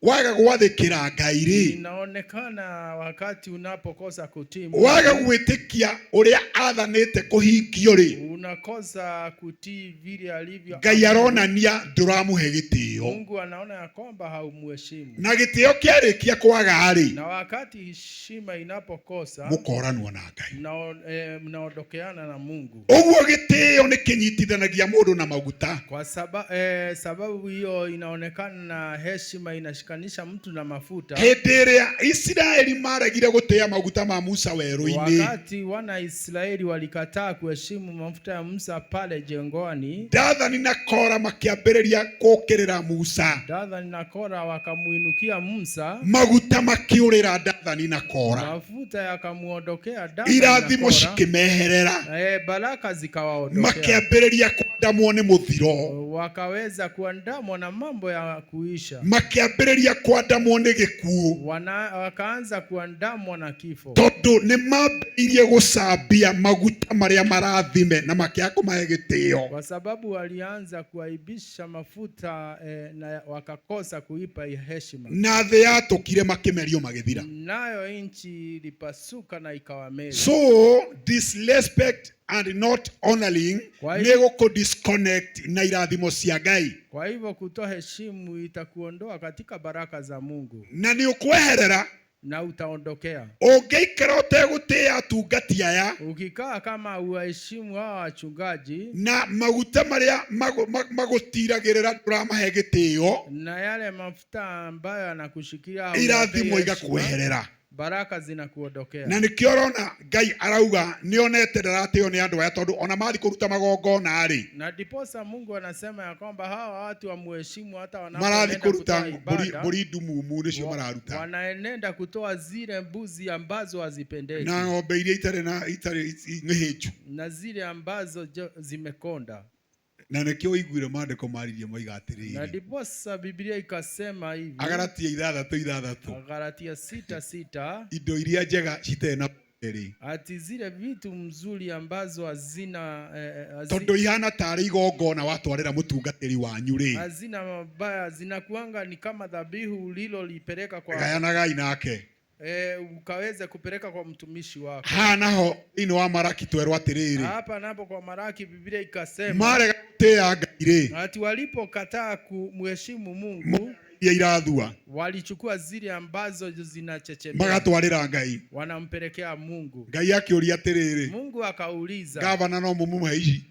waga gwathikira Ngai ri, Inaonekana wakati unapokosa kutii, waga gwitikia uria athanite kuhingio ri, unakosa kutii vile alivyo. Ngai aronania nduramuhe gitio, Mungu anaona ya kwamba haumheshimu. na gitio kiarikia kwaga ri, Na wakati heshima inapokosa, mukoranwo na Ngai, mnaondokeana na Mungu. uguo gitio ni kinyitithanagia mundu na maguta. Kwa sababu hiyo inaonekana na heshima inashikanisha mtu na mafuta. Hindi iria Israeli maregire gutia maguta ma Musa weru-ini, Wakati wana Israeli walikataa kuheshimu mafuta ya Musa pale jengoni, Dathani na Kora makiambiriria gukirira Musa, Dathani na Kora wakamuinukia Musa, maguta makiurira Dathani na Kora, mafuta yakamuondokea Dathani irathimo na Kora, cikimeherera, baraka zikawaondokea, makiambiriria kwandamwo ni muthiro, wakaweza kuandamwa na mambo ya kuisha, makiambiriria kwandamwo ni gikuu, wakaanza kuandamwa na kifo, tondu ni mambirie gucambia maguta maria marathime na makiaga kumahe gitio, kwa sababu walianza kuaibisha mafuta na wakakosa kuipa heshima, na thĩ yatukire makimerio magithira. nayo nchi ilipasuka na ikawameza. So disrespect and not honoring Kwa ni hivyo- guku disconnect na irathimo cia Ngai, Kwa hivyo kutoa heshimu itakuondoa katika baraka za Mungu na ni ukweherera na utaondokea. ungiikara utegutia atungati aya, Ukikaa kama uwaheshimu hawa wachungaji na maguta maria magutiragirira nduramahe gitio, na yale mafuta ambayo anakushikia, irathimo igakweherera. baraka zinakuondokea. Na nikio rona Ngai arauga nionete ndaratio ni andu aya tondu ona mathi kuruta magongona ri, Na diposa Mungu anasema ya kwamba hawa watu wamuheshimu hata marathi wanapoenda kuruta kutoa ibada, mburi ndumumu nicio mararuta, wanaenenda kutoa zile mbuzi ambazo hazipendezi na ng'ombe iria itari ng'ihĩnju, na zile ambazo zimekonda. na nikio iguire mandiko maririe moiga Na atiriri, diposa Biblia ikasema hivi, Agalatia 6:6, Galatia 6:6, indo iria njega citena ri, ati zile vitu mzuri ambazo tondu ihana tari igongona watwarira mutungatiri wanyu ri, hazina mabaya, zinakuanga ni kama dhabihu ulilolipeleka kwa gayanagai nake, ukaweze kupeleka kwa mtumishi wako. hanaho ino wa Maraki twerwo atiriri, Hapa napo kwa Maraki Biblia ikasema marega gutia Ngai ri, ati walipokataa kumheshimu Mungu, iria irathua walichukua zile ambazo zinachechemea magatwarira Ngai. wanampelekea Mungu. Ngai akiuria atiriri, Mungu akauliza, gavana no mumuhe ici?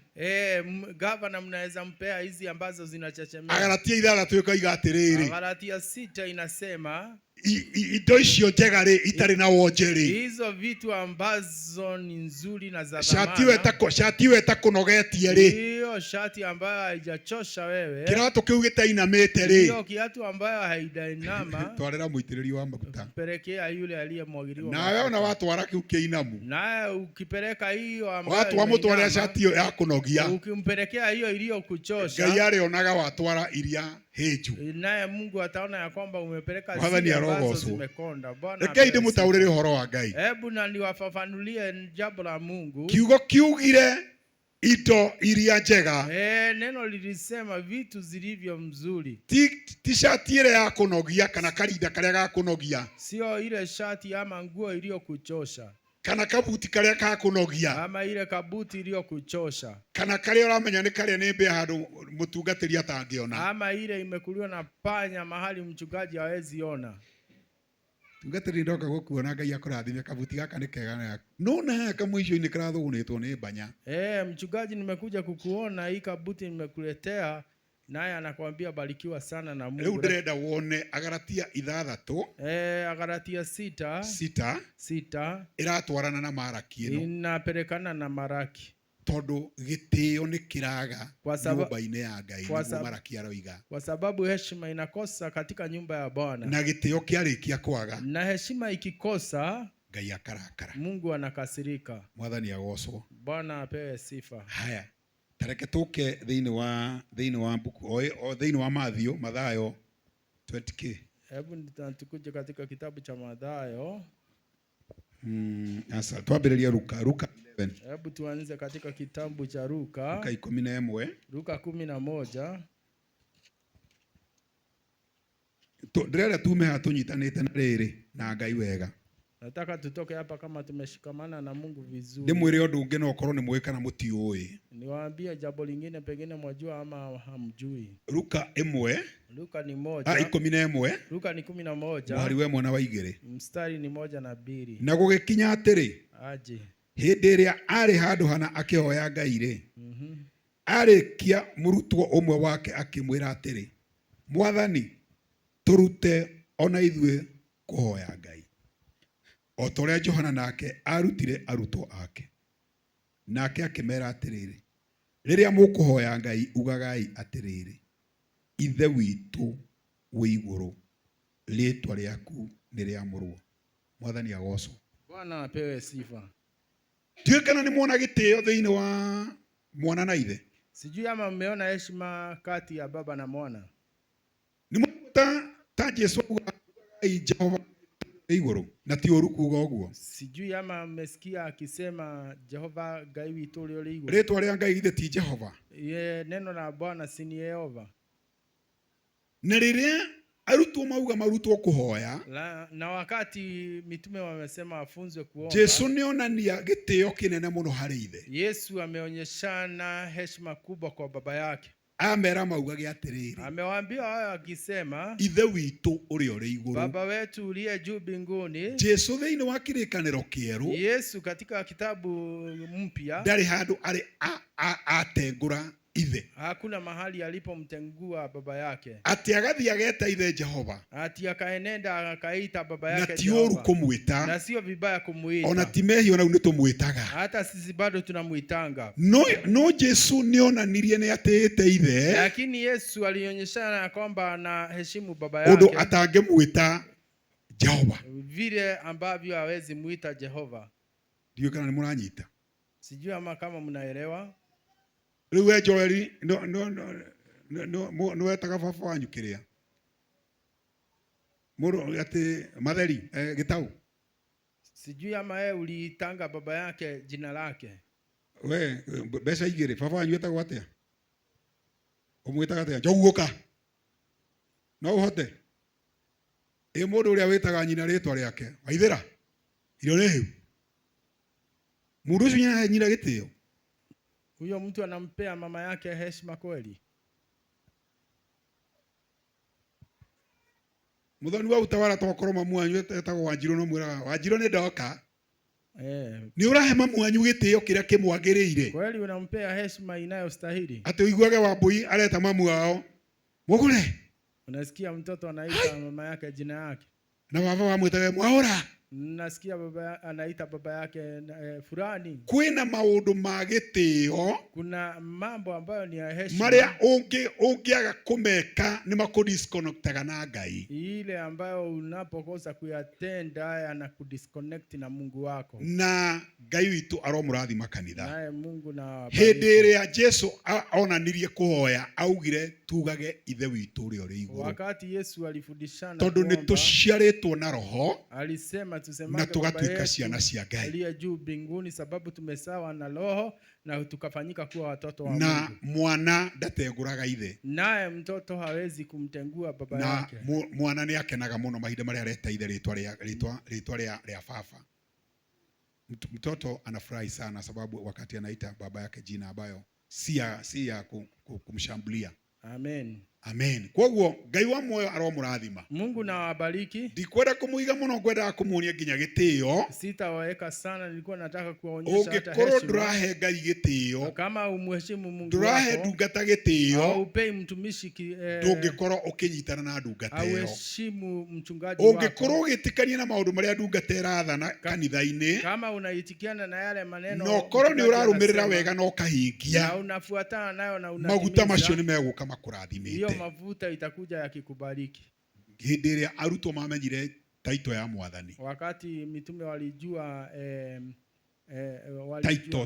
gavana mnaweza mpea hizi ambazo zinachechemea? Agalatia 6 ikoiga atiriri, Galatia 6 inasema indo icio njega ri itari na wonjeri hizo vitu ambazo ni nzuri na za shati we ta kunogetie ri hiyo shati ambayo haijachosha wewe kiratu kiu gitainamite ri hiyo kiatu ambayo haidainama twarera muitiriri wa maguta pelekea yule aliyemwagiliwa na wewe na watu wara kiu kiinamu na ukipeleka hiyo ambayo watu wa mutwara shati hiyo ya kunogia ukimpelekea hiyo iliyokuchosha Ngai arionaga watwara iria heju naye Mungu ataona ya kwamba umepeleka zile ambazo zimekonda. Bwana Ngai ndimutaurire horo wa Ngai hebu na niwafafanulie jambo la Mungu kiugo kiugire ito iria njega neno lilisema vitu zilivyo mzuri ti shati ile ya kunogia kana karinda karia ga kunogia sio ile shati ama nguo iliyokuchosha kana kabuti karia ka kunogia ama ile kabuti iliyokuchosha kana karia uramenya ni karia ni mbia handu mutungatiri atangiona ama ile imekuliwa na panya mahali mchungaji hawezi ona tungatiri ndoka gukuona Ngai akurathime kabuti gaka ni kega na no na kamwisho ni karathugunitwo ni banya mchungaji nimekuja kukuona hii kabuti nimekuletea naye anakuambia barikiwa sana na Mungu. Leo ndirenda wone Agalatia 6 Agalatia 6 iratwarana na Maraki ino inapelekana na Maraki tondu gitio ni kiraga nyumba-ini ya Ngai niguo Maraki aroiga kwa sababu heshima inakosa katika nyumba ya Bwana na gitio kiarikia kwaga na heshima ikikosa Ngai akarakara Mungu anakasirika. Mwathani agocwo Bwana apewe sifa. Haya tareke tuke thiini wa buku thiini wa Mathayo 20k hebu tukuje katika kitabu cha Mathayo asa twambiriria Luka 11 hebu tuanze katika kitabu cha Luka 11 ndirenda tume hatunyitanite na riri na Ngai wega nataka tutoke hapa kama tumeshikamana na Mungu vizuri. Ndimwire undu ungi no korwo ni mwika na mutiui niwaambie jambo lingine pengine mwajua ama hamjui. Luka 1 Luka ni 11 Luka ni 11 mwari we mwana wa igiri mstari ni 1 na 2 na gugikinya atiri aje hindi iria ari handu hana akihoya Ngai ri arikia murutwo umwe wake akimwira atiri Mwathani turute ona ithue kuhoya Ngai o toria Johana nake arutire arutwo ake nake akimera atiriri riria mukuhoya Ngai ugagai atiriri ithe witu wi iguru ritwa riaku ni riamurwo Mwathani agocwo Bwana apewe sifa. Kana ni muona gitio thiini wa mwana na ithe sijui ama mmeona heshima kati ya baba na mwana ni muta ta Jesu ugagai Jehova iguru na ti uru kuga uguo sijui ama mmesikia akisema Jehova Ngai witu uri iguru ritwa ria Ngai ithe ti Jehova neno la Bwana si ni Yehova na riria arutwo mauga marutwo kuhoya na wakati mitume wamesema afunzwe kuomba Jesu nionania gitio kinene muno hari ithe Yesu ameonyeshana heshima kubwa kwa baba yake amera maugage atiriri amewaambia hao akisema ithe witu uri uri iguru baba wetu uliye juu mbinguni. Jesu thiini wa kirikaniro kieru Yesu katika kitabu mpya ndari handu ari atengura ithe hakuna mahali alipomtengua baba yake ati agathi ageta ithe Jehova ati akaenenda akaita baba yake na ti uru kumwita na sio vibaya kumuita ona timehi ona nitumwitaga hata sisi bado tunamuitanga no Jesu nionanirie ni atete ithe lakini Yesu alionyeshana kwamba anaheshimu baba yake undu atangemwita Jehova vile ambavyo hawezi muita Jehova. Ndio kana ni muranyita sijui ama kama mnaelewa. Riu we Joeli no wetaga baba wanyu kiria muru ati matheri gitau sijui ama yeye uliitanga baba yake jina lake we besa igire baba wanyu etagwo atia umwitaga atia Njoguka no uhote mundu uria witaga nyina ritwa riake Waithira irio ni hiu mundu ucio nyina gitio huyo mtu anampea mama yake heshima kweli. Muthoni wa utawala tokoro mamwanyu etagwo Wanjiru no mwiraga Wanjiru ni ndoka ni urahe mamwanyu gitio kiria kimwagiriire kweli unampea heshima inayostahili ati uiguage Wambui areta mamu wao mugure unasikia mtoto anaita mama yake jina yake na baba wamwitaga Mwaura. Nasikia baba anaita baba yake fulani. Kwina maundu ma gitio, kuna mambo ambayo ni ya heshima maria ungiaga kumeka ni makudisconnectaga na Ngai, ile ambayo unapokosa kuyatenda yanakudisconnect na Mungu wako. Na Ngai witu aromurathima kanitha. Naye Mungu na hindi iria Jesu onanirie kuhoya augire tugage ithe witu uri uri iguru. Wakati Yesu alifundishana tondu ni tuciaritwo na roho, alisema tusemage na tugatuika ciana cia Ngai aliye juu mbinguni, sababu tumesawa na roho na tukafanyika kuwa watoto wa na Mungu. mwana ndatenguraga ithe, naye mtoto hawezi kumtengua baba na yake. mwana ni akenaga muno mahinda maria areta ithe ritwa ria baba. Mtoto anafurahi sana sababu wakati anaita baba yake jina ambayo si ya kumshambulia. Amen. Amen. Kwa hivyo Ngai wa moyo aromurathima. Mungu na wabariki. Ndikwenda kumuiga muno, ngwenda kumuonia nginya gitio. Sitawaweka sana, nilikuwa nataka kuwaonyesha hata heshima. Ungikoro ndurahe Ngai gitio, kama umheshimu Mungu ndurahe wako, ndungata gitio, au upei mtumishi ndungikoro ukinyitana na ndungata iyo, au heshimu mchungaji wako. Ungikoro ugitikania na maundu maria ndungata irathana kanitha-ini, kama unaitikiana na yale maneno, no koro ni urarumirira wega no kahingia, na unafuatana nayo na unatimiza, maguta macio ni meguka makurathimite. mafuta itakuja yakikubariki. Hindi iria arutwo mamenyire taito ya Mwathani, wakati mitume walijua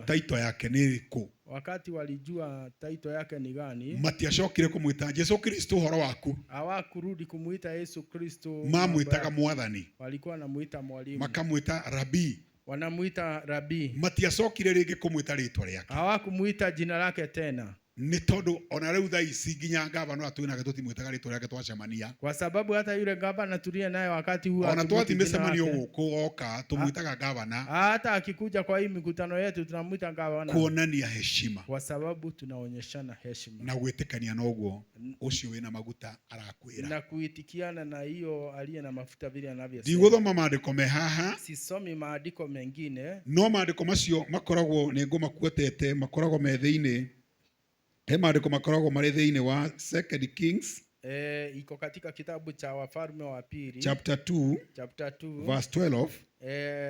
taito yake ni riku, wakati walijua taito yake ni gani, matiacokire kumwita Yesu Kristo horo waku, hawakurudi kumuita Yesu Kristo, mamwitaga Mwathani, walikuwa wanamuita mwalimu, makamwita Rabii, wanamuita Rabii. Matiacokire ringi kumwita ritwa riake, hawakumuita jina lake tena, ni tondu ona riu thaa ici nginya ngavana twinake tutimwitaga ritwa riake twacemania, kwa sababu hata yule gavana tulie naye wakati huo ona twathimecemanio guku oka tumwitaga gavana, hata akikuja kwa hii mikutano yetu tunamuita gavana, kuonania heshima, kwa sababu tunaonyeshana heshima na gwitikania noguo ucio wina maguta arakwira, na kuitikiana na hiyo aliye na mafuta vile anavyosema. Ndigũthoma maandĩko me haha, sisomi maandiko mengine, no maandĩko macio makoragwo ni ngumakuotete, makoragwo me thiini. He maandĩko makoragwo marĩ thĩinĩ wa 2 Kings, iko katika kitabu cha Wafalme wa Pili chapter 2 verse 12,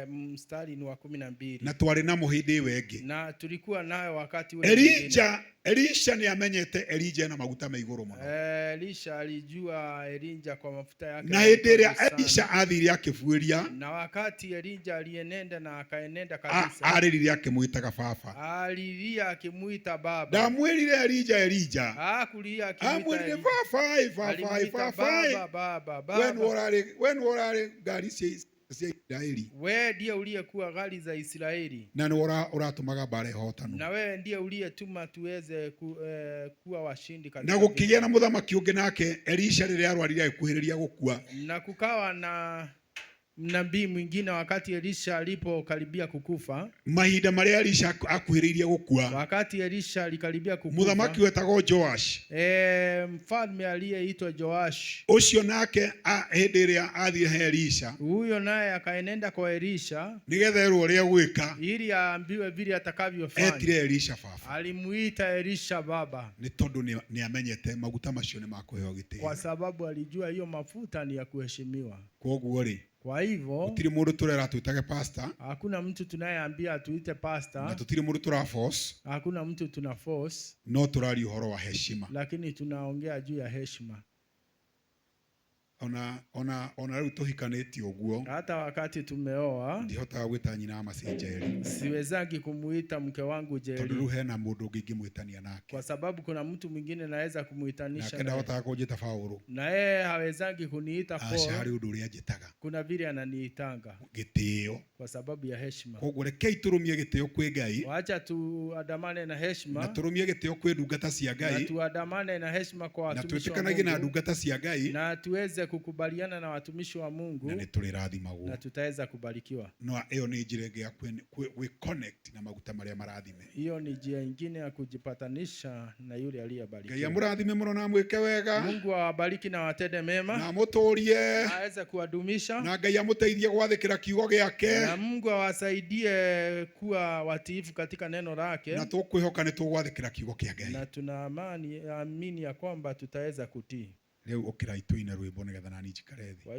mstari ni wa 12. na twari na muhindi wengi, na tulikuwa nayo wakati ule Elisha ni amenyete Elijah na maguta me iguru muno. Elisha alijua Elijah kwa mafuta yake, na hindi iria Elisha athire akifuiria, na wakati Elijah alienenda na akaenenda kabisa, aririre akimwitaga baba, alilia akimuita baba. Ndamwirire Elijah, hakulia akimuita baba. When were gari cia Israeli, wewe ndiye uliyekuwa gari za Israeli, na ni uratumaga bara ihotano, na wewe ndiye uliyetuma tuweze kuwa washindi katika, na gukigia na muthamaki ungi nake Elisha riria arwarire akuhiriria gukua, na kukawa na nabii mwingine wakati Elisha alipokaribia kukufa, mahinda maria Elisha akuhiriria gukua, wakati Elisha alikaribia kukufa, muthamaki wetagwo Joash, mfalme aliyeitwa Joash, ucio nake hindi iria athire he Elisha, huyo naye akaenenda kwa Elisha nigetha erwo uria gwika, ili aambiwe vile atakavyofanya. etire Elisha baba, alimuita Elisha baba, ni tondu ni amenyete maguta macio ni makuheo gitio, kwa sababu alijua hiyo mafuta ni ya kuheshimiwa. Koguo ri, kwa hivyo tutiri mundu turera tuitage pastor, hakuna mtu tunayeambia atuite pastor, na tutiri mundu tura force, hakuna mtu tuna force, no turari uhoro wa heshima, lakini tunaongea juu ya heshima. ona riu tuhikanĩtie ũguo, hata wakati tumeoa ndihotaga gwĩta nyina Masi Njeri, siwezagi kumuita mke wangu Njeri, tondũ rĩu hena mũndũ ũngĩ ingĩmwĩtania nake, kwa sababu kuna mtu mwingine naweza kumuitanisha nake ndahotaga kũnjĩta Paũlũ, na yeye hawezagi kuniita Paul. harĩ ũndũ ũrĩa njĩtaga, kuna vile ananiitanga gĩtĩo, kwa sababu ya heshima. Koguo rekei tũrũmie gĩtĩo kwĩ Ngai, wacha tuandamane na heshima, na tũrũmie gĩtĩo kwĩ ndungata cia Ngai, na tuandamane na heshima kwa watumishi wa Mungu, na twĩtĩkanagie na ndungata cia Ngai, na tuweze kukubaliana na watumishi wa Mungu, na nĩtũrĩrathimagwo, na tutaweza kubarikiwa. No ĩyo nĩ njĩra ĩngĩ ya kwĩ connect na maguta marĩa marathime. Hiyo ni njia nyingine ya kujipatanisha na yule aliyebarikiwa. Ngai amũrathime mũno na mwĩke wega, Mungu awabariki na watende mema, na mũtũrie, aweze kuwadumisha, na Ngai amũteithie gwathĩkĩra kiugo gĩake, na Mungu awasaidie kuwa watiifu katika neno lake, na tũkwĩhoka nĩ tũgwathĩkĩra kiugo kĩa Ngai, na tunaamini ya kwamba tutaweza kutii. Rĩu ũkĩrai tũine rwĩmbo nĩgetha nani njikare thĩ.